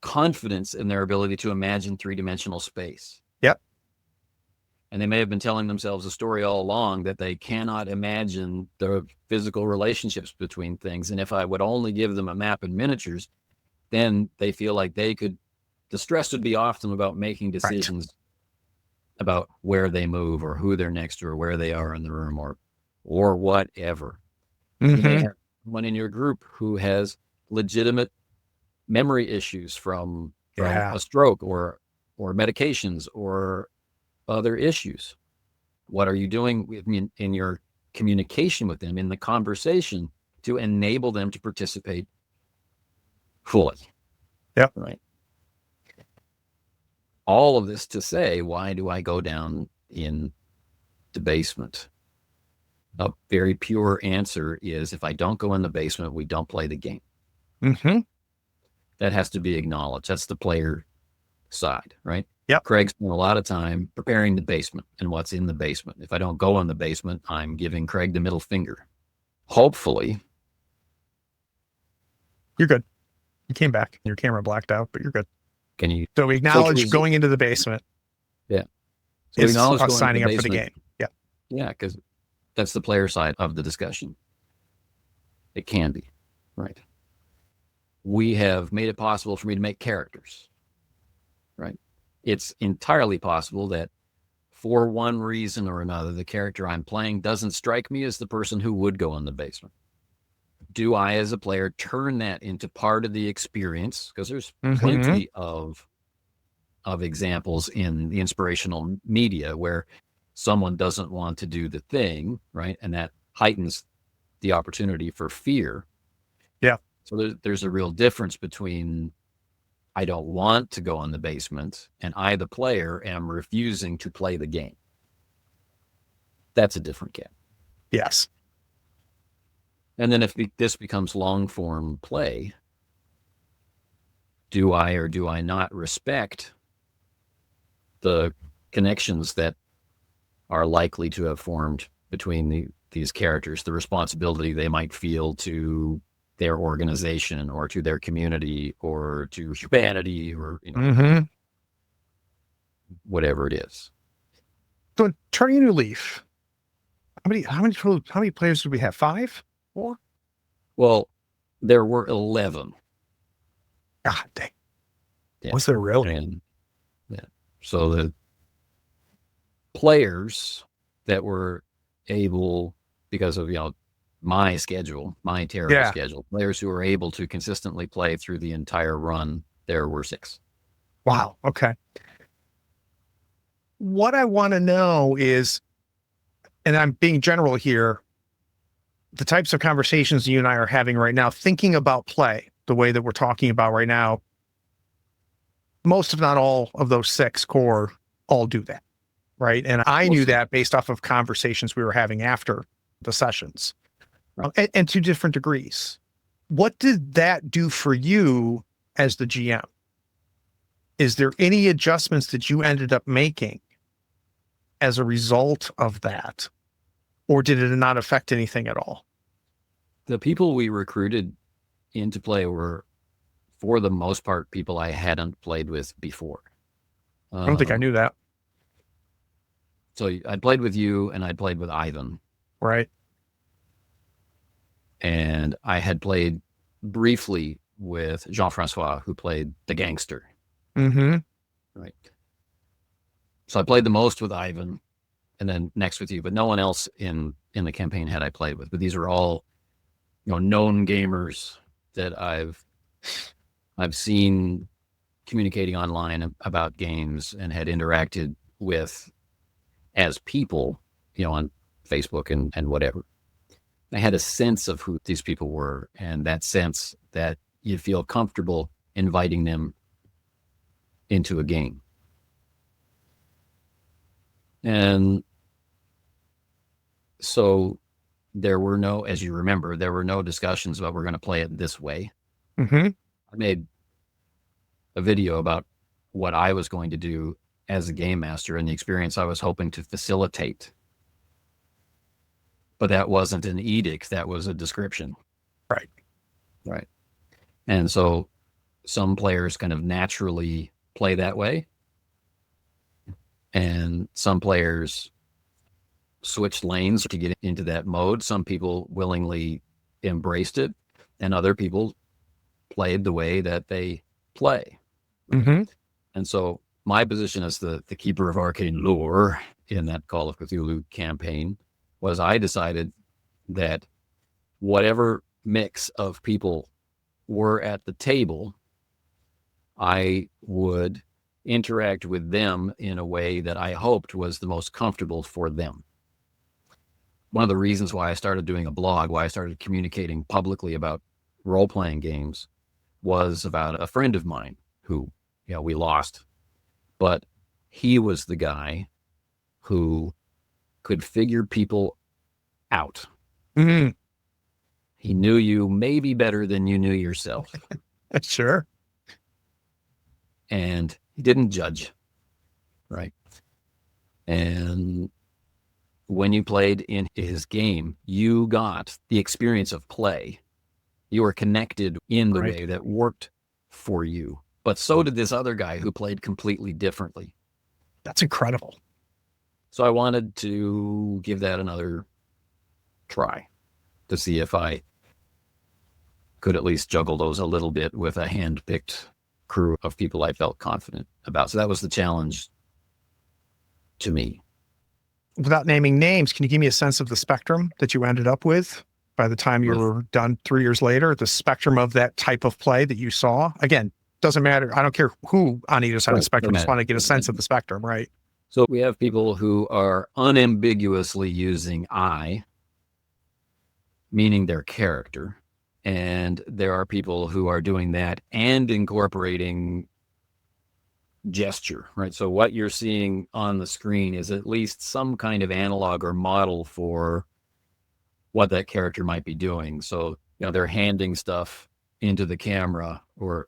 confidence in their ability to imagine three-dimensional space. Yep. And they may have been telling themselves a story all along that they cannot imagine the physical relationships between things. And if I would only give them a map and miniatures, then they feel like they could, the stress would be off them about making decisions about where they move or who they're next to or where they are in the room or whatever. You may have someone in your group who has legitimate memory issues from a stroke or medications or other issues. What are you doing in your communication with them, in the conversation, to enable them to participate fully? Yep. Right. All of this to say, why do I go down in the basement? A very pure answer is, if I don't go in the basement, we don't play the game. That has to be acknowledged. That's the player side, right? Yep. Craig spent a lot of time preparing the basement and what's in the basement. If I don't go in the basement, I'm giving Craig the middle finger. Hopefully. You're good. You came back. Your camera blacked out, but you're good. Can you? So we acknowledge going into the basement. Yeah. So it's us signing up for the game. Yeah. Yeah, because that's the player side of the discussion. It can be, right? We have made it possible for me to make characters, right? It's entirely possible that for one reason or another, the character I'm playing doesn't strike me as the person who would go in the basement. Do I, as a player, turn that into part of the experience? Because there's plenty of examples in the inspirational media where someone doesn't want to do the thing, right? And that heightens the opportunity for fear. Yeah. So there's a real difference between I don't want to go in the basement and I, the player, am refusing to play the game. That's a different game. Yes. And then if this becomes long form play, do I or do I not respect the connections that are likely to have formed between these characters, the responsibility they might feel to their organization or to their community or to humanity or whatever it is. So in Turning a New Leaf, how many players did we have? 5? 4? Well, there were 11. God dang. Yeah. Was there really? And, yeah. So the players that were able, because of my schedule, my terrible schedule, players who were able to consistently play through the entire run, there were 6. Wow. Okay. What I want to know is, and I'm being general here, the types of conversations you and I are having right now, thinking about play, the way that we're talking about right now, most, if not all, of those 6 core all do that, right? And I knew that based off of conversations we were having after the sessions, and to different degrees. What did that do for you as the GM? Is there any adjustments that you ended up making as a result of that? Or did it not affect anything at all? The people we recruited into play were, for the most part, people I hadn't played with before. I don't think I knew that. So I'd played with you and I'd played with Ivan. Right. And I had played briefly with Jean-Francois, who played the gangster. Mm-hmm. Right. So I played the most with Ivan and then next with you, but no one else in the campaign had I played with. But these are all, known gamers that I've seen communicating online about games and had interacted with as people, on Facebook and whatever. I had a sense of who these people were, and that sense that you feel comfortable inviting them into a game. And so there were no, as you remember, there were no discussions about we're going to play it this way. Mm-hmm. I made a video about what I was going to do as a game master and the experience I was hoping to facilitate. But that wasn't an edict, that was a description. Right. Right. And so some players kind of naturally play that way. And some players switched lanes to get into that mode. Some people willingly embraced it, and other people played the way that they play. Mm-hmm. And so my position as the keeper of arcane lore in that Call of Cthulhu campaign was I decided that whatever mix of people were at the table, I would interact with them in a way that I hoped was the most comfortable for them. One of the reasons why I started doing a blog, why I started communicating publicly about role-playing games, was about a friend of mine who, we lost. But he was the guy who could figure people out. Mm-hmm. He knew you maybe better than you knew yourself. Sure. And he didn't judge, right? And when you played in his game, you got the experience of play. You were connected in the way that worked for you. But so did this other guy who played completely differently. That's incredible. So I wanted to give that another try to see if I could at least juggle those a little bit with a hand-picked crew of people I felt confident about. So that was the challenge to me. Without naming names, can you give me a sense of the spectrum that you ended up with by the time you were done 3 years later? The spectrum of that type of play that you saw? Again, doesn't matter. I don't care who on either side of the spectrum. Just want to get a sense of the spectrum, right? So we have people who are unambiguously using I, meaning their character. And there are people who are doing that and incorporating gesture, right? So what you're seeing on the screen is at least some kind of analog or model for what that character might be doing. So, they're handing stuff into the camera, or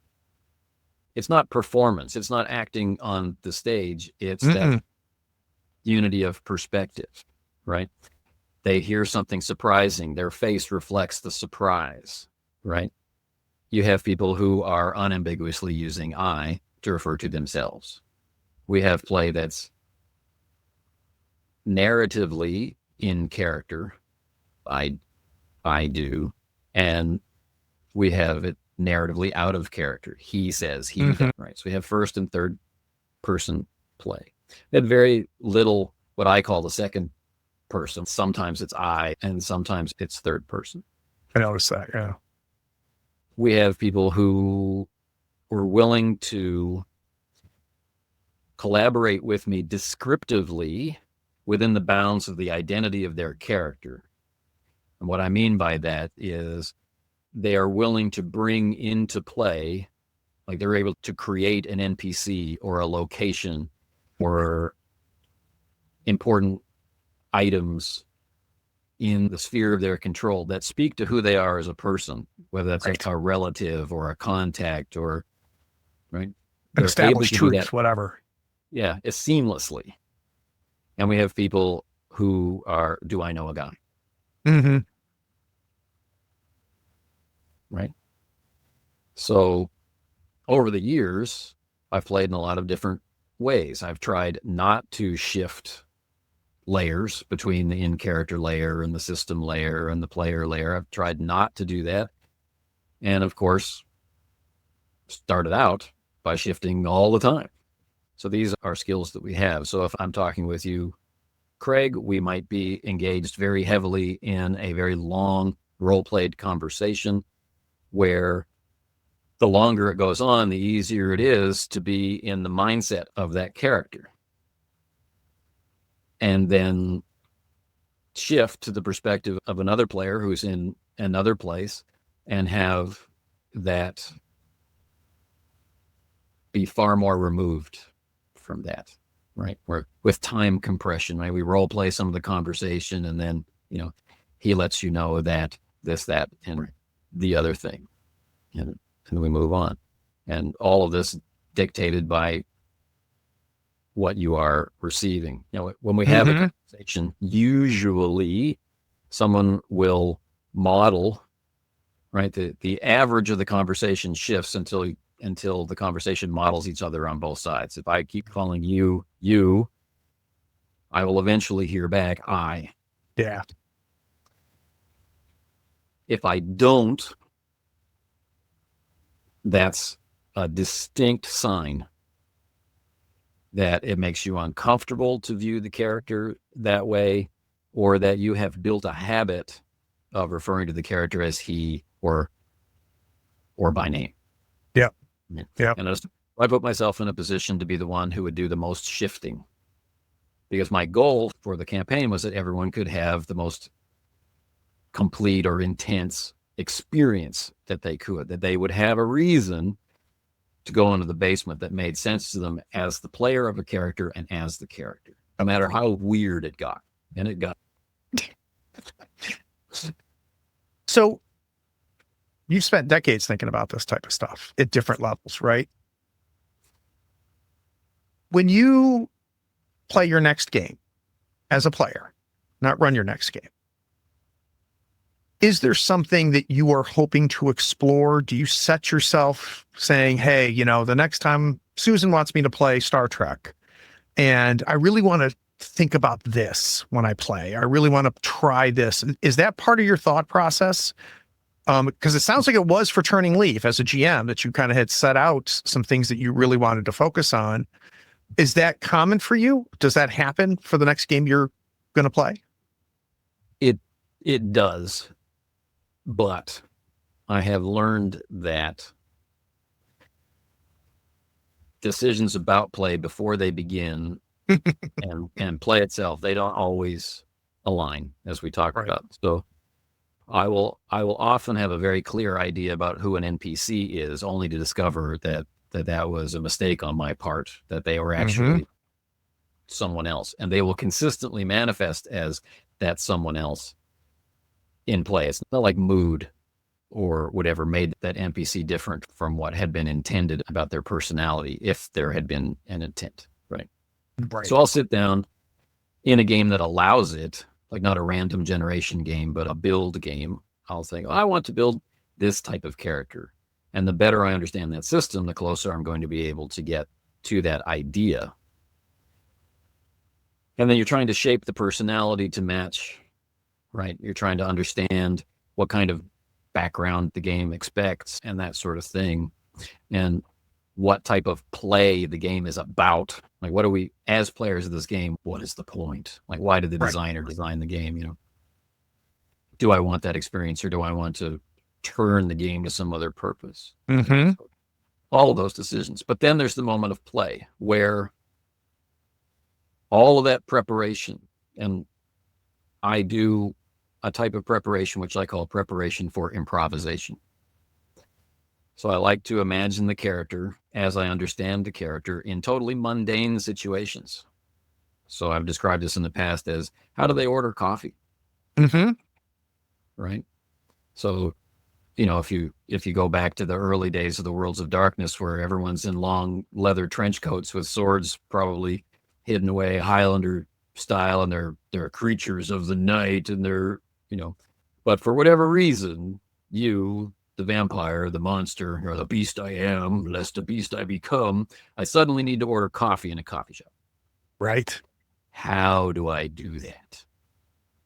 it's not performance. It's not acting on the stage. It's that unity of perspective, right? They hear something surprising. Their face reflects the surprise, right? You have people who are unambiguously using I to refer to themselves. We have play that's narratively in character. I do. And we have it narratively out of character. He says, he does, right? So we have first and third person play. We had very little what I call the second person. Sometimes it's I, and sometimes it's third person. I noticed that, yeah. We have people who were willing to collaborate with me descriptively within the bounds of the identity of their character. And what I mean by that is they are willing to bring into play, like they're able to create an NPC or a location or important items in the sphere of their control that speak to who they are as a person, whether that's like a relative or a contact or, right? An established truth, whatever. Yeah, it's seamlessly. And we have people who are, do I know a guy? Mm-hmm. Right? So over the years, I've played in a lot of different ways. I've tried not to shift layers between the in-character layer and the system layer and the player layer. I've tried not to do that. And of course, started out by shifting all the time. So these are skills that we have. So if I'm talking with you, Craig, we might be engaged very heavily in a very long role-played conversation where the longer it goes on, the easier it is to be in the mindset of that character. And then shift to the perspective of another player who's in another place and have that be far more removed from that, right? Where with time compression, right? We role play some of the conversation and then, he lets you know that this, that, and the other thing. And we move on. And all of this dictated by what you are receiving. When we have a conversation, usually someone will model, right? The average of the conversation shifts until the conversation models each other on both sides. If I keep calling you, I will eventually hear back, I. Yeah. If I don't, that's a distinct sign that it makes you uncomfortable to view the character that way, or that you have built a habit of referring to the character as he or by name. Yeah. Yeah. And I put myself in a position to be the one who would do the most shifting, because my goal for the campaign was that everyone could have the most complete or intense experience that they would have a reason to go into the basement that made sense to them as the player of a character and as the character, no matter how weird it got. And it got. So you've spent decades thinking about this type of stuff at different levels, right? When you play your next game as a player, not run your next game, is there something that you are hoping to explore? Do you set yourself saying, hey, the next time Susan wants me to play Star Trek, and I really want to think about this when I play. I really want to try this. Is that part of your thought process? Because it sounds like it was for Turning Leaf as a GM that you kind of had set out some things that you really wanted to focus on. Is that common for you? Does that happen for the next game you're going to play? It does. But I have learned that decisions about play before they begin and play itself, they don't always align, as we talked Right. about. So I will often have a very clear idea about who an NPC is, only to discover that was a mistake on my part, that they were actually someone else, and they will consistently manifest as that someone else in play. It's not like mood or whatever made that NPC different from what had been intended about their personality, if there had been an intent, right? Right. So I'll sit down in a game that allows it, like not a random generation game, but a build game. I'll think, I want to build this type of character. And the better I understand that system, the closer I'm going to be able to get to that idea. And then you're trying to shape the personality to match, right? You're trying to understand what kind of background the game expects and that sort of thing. And what type of play the game is about. Like, what are we, as players of this game, what is the point? Like, why did the designer design the game? You know, do I want that experience, or do I want to turn the game to some other purpose? Mm-hmm. So, all of those decisions. But then there's the moment of play where all of that preparation, and I do a type of preparation which I call preparation for improvisation. So I like to imagine the character as I understand the character in totally mundane situations. So I've described this in the past as, how do they order coffee? Mm-hmm. Right? So, you know, if you go back to the early days of the Worlds of Darkness, where everyone's in long leather trench coats with swords probably hidden away Highlander style, and they're creatures of the night, and they're, you know, but for whatever reason, you, the vampire, the monster, or the beast I am, lest a beast I become, I suddenly need to order coffee in a coffee shop. Right. How do I do that?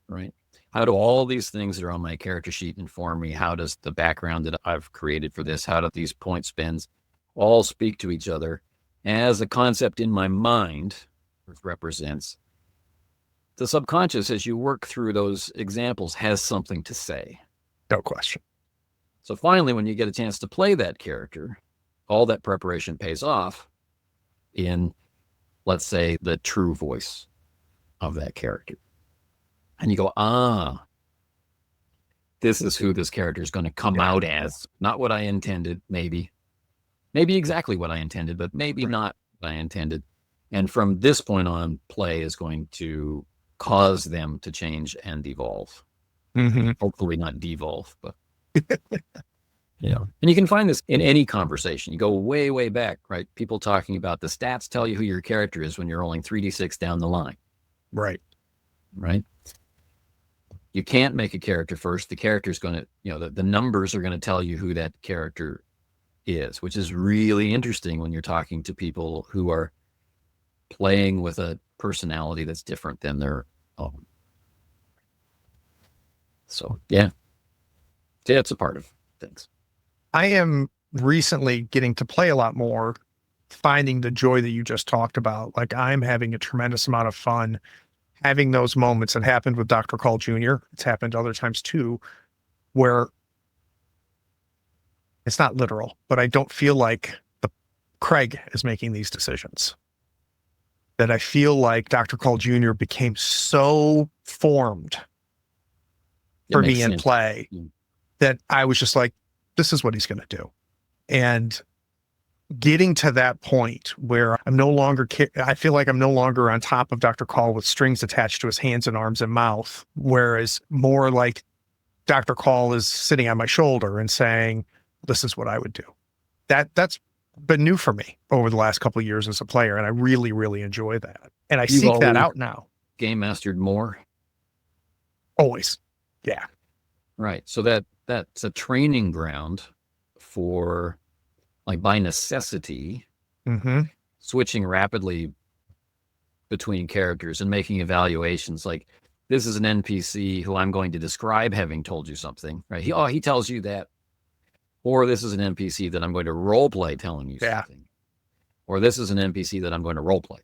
Right? How do all these things that are on my character sheet inform me? How does the background that I've created for this, how do these point spins all speak to each other as a concept in my mind represents? The subconscious, as you work through those examples, has something to say. No question. So finally, when you get a chance to play that character, all that preparation pays off in, let's say, the true voice of that character. And you go, this is who this character is going to come out as. Not what I intended, maybe. Maybe exactly what I intended, but maybe not what I intended. And from this point on, play is going to cause them to change and evolve. Mm-hmm. Hopefully not devolve, but... Yeah. And you can find this in any conversation. You go way, way back, right? People talking about the stats tell you who your character is when you're rolling 3d6 down the line. Right. Right. You can't make a character first. The character's going to, you know, the numbers are going to tell you who that character is, which is really interesting when you're talking to people who are playing with a personality that's different than their own. So, yeah, it's a part of things. I am recently getting to play a lot more, finding the joy that you just talked about. Like, I'm having a tremendous amount of fun having those moments. It happened with Dr. Call Jr. It's happened other times too, where it's not literal, but I don't feel like Craig is making these decisions. That I feel like Dr. Call Jr. became so formed for me in play that I was just like, this is what he's going to do. And getting to that point where I'm no longer, I feel like I'm no longer on top of Dr. Call with strings attached to his hands and arms and mouth, whereas more like Dr. Call is sitting on my shoulder and saying, this is what I would do. That's been new for me over the last couple of years as a player, and I really, really enjoy that. And I seek that out now. Game mastered more? Always. Yeah. Right. So that's a training ground for, like, by necessity, switching rapidly between characters and making evaluations. Like, this is an NPC who I'm going to describe having told you something, right? He tells you that. Or this is an NPC that I'm going to role play telling you something. Or this is an NPC that I'm going to role play.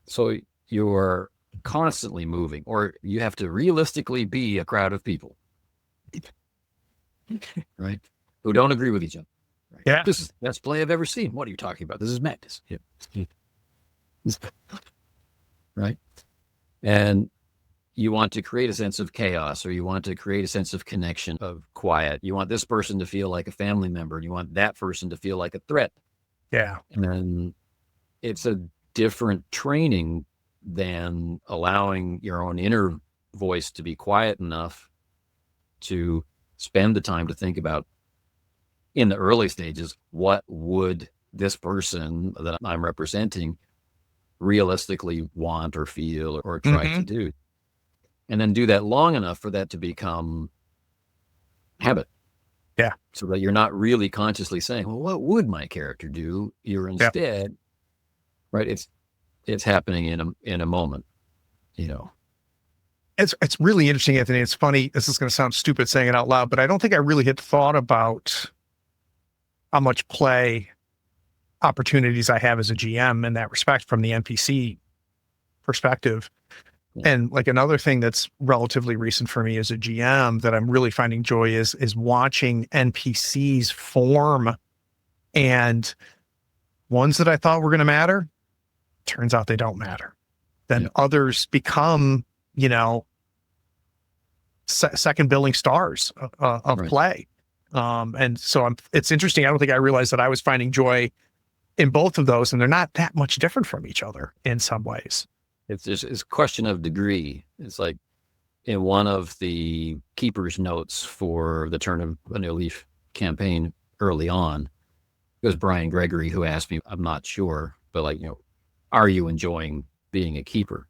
So you're constantly moving, or you have to realistically be a crowd of people, right? Who don't agree with each other. Right? Yeah. This is the best play I've ever seen. What are you talking about? This is madness. Yeah. right? And you want to create a sense of chaos, or you want to create a sense of connection, of quiet. You want this person to feel like a family member, and you want that person to feel like a threat. Yeah. And it's a different training than allowing your own inner voice to be quiet enough to spend the time to think about, in the early stages, what would this person that I'm representing realistically want or feel or try to do. And then do that long enough for that to become habit. Yeah. So that you're not really consciously saying, well, what would my character do? You're instead, right? It's happening in a moment, you know. It's really interesting, Anthony. It's funny. This is going to sound stupid saying it out loud, but I don't think I really had thought about how much play opportunities I have as a GM in that respect from the NPC perspective. And like another thing that's relatively recent for me as a GM that I'm really finding joy is watching NPCs form, and ones that I thought were going to matter, turns out they don't matter. Then others become, second billing stars of play. And so it's interesting. I don't think I realized that I was finding joy in both of those, and they're not that much different from each other in some ways. It's a question of degree. It's like in one of the keeper's notes for the Turn of a New Leaf campaign early on, it was Brian Gregory who asked me, I'm not sure, but are you enjoying being a keeper?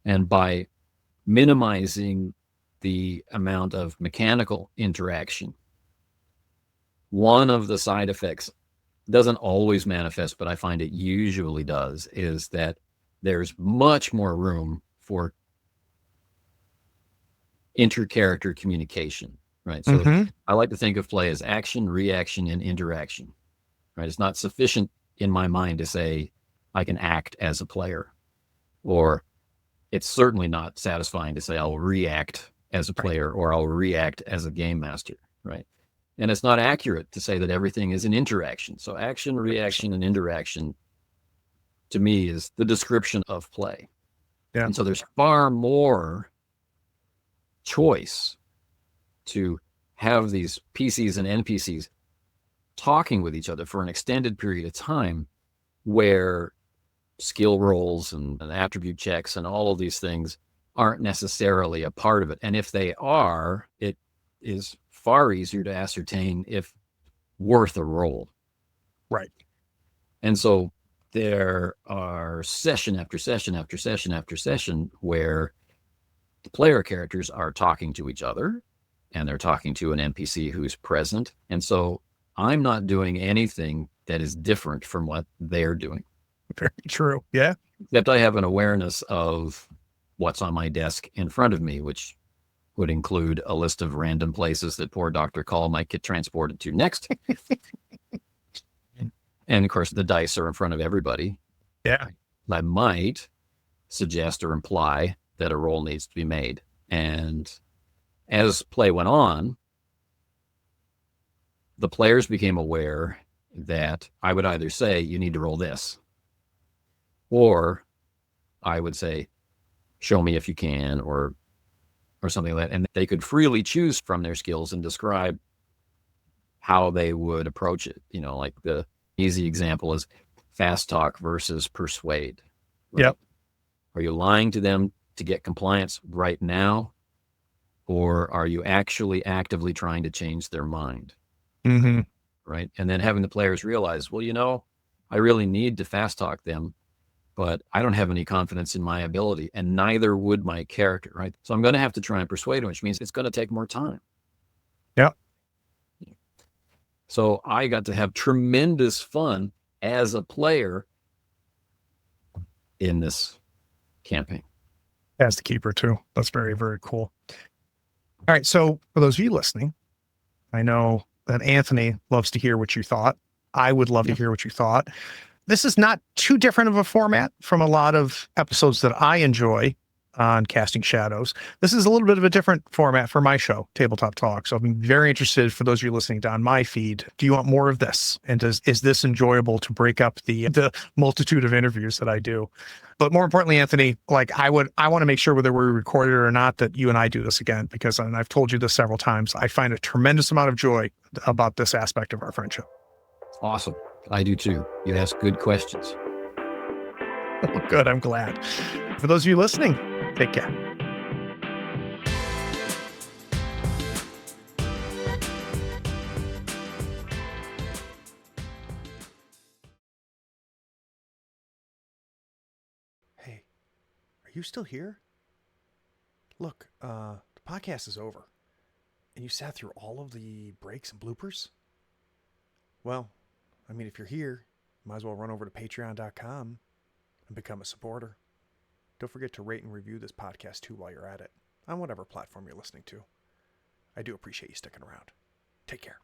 And by minimizing the amount of mechanical interaction, one of the side effects doesn't always manifest, but I find it usually does, is that there's much more room for inter-character communication, right? So I like to think of play as action, reaction, and interaction, right? It's not sufficient in my mind to say I can act as a player, or it's certainly not satisfying to say I'll react as a player or I'll react as a game master, right? And it's not accurate to say that everything is an interaction. So action, reaction, and interaction, to me, is the description of play. Yeah. And so there's far more choice to have these PCs and NPCs talking with each other for an extended period of time, where skill rolls and attribute checks and all of these things aren't necessarily a part of it. And if they are, it is far easier to ascertain if worth a roll. Right. And so there are session after session after session after session where the player characters are talking to each other, and they're talking to an NPC who's present. And so I'm not doing anything that is different from what they're doing. Very true. Yeah. Except I have an awareness of what's on my desk in front of me, which would include a list of random places that poor Dr. Call might get transported to next. And of course, the dice are in front of everybody. Yeah. I might suggest or imply that a roll needs to be made. And as play went on, the players became aware that I would either say, you need to roll this, or I would say, show me if you can, or something like that. And they could freely choose from their skills and describe how they would approach it. Like the easy example is fast talk versus persuade. Right? Yep. Are you lying to them to get compliance right now? Or are you actually actively trying to change their mind? Mm-hmm. Right. And then having the players realize, well, I really need to fast talk them, but I don't have any confidence in my ability, and neither would my character, right? So I'm going to have to try and persuade them, which means it's going to take more time. Yeah. So I got to have tremendous fun as a player in this campaign. As the keeper too. That's very, very cool. All right. So for those of you listening, I know that Anthony loves to hear what you thought. I would love to hear what you thought. This is not too different of a format from a lot of episodes that I enjoy. on Casting Shadows. This is a little bit of a different format for my show, Tabletop Talk. So I'm very interested for those of you listening to on my feed. Do you want more of this? And is this enjoyable to break up the multitude of interviews that I do? But more importantly, Anthony, like I want to make sure whether we're recorded or not that you and I do this again, because, and I've told you this several times, I find a tremendous amount of joy about this aspect of our friendship. Awesome. I do too. You ask good questions. Good. I'm glad. For those of you listening, take care. Hey, are you still here? Look, the podcast is over. And you sat through all of the breaks and bloopers? Well, I mean, if you're here, you might as well run over to patreon.com and become a supporter. Don't forget to rate and review this podcast too while you're at it, on whatever platform you're listening to. I do appreciate you sticking around. Take care.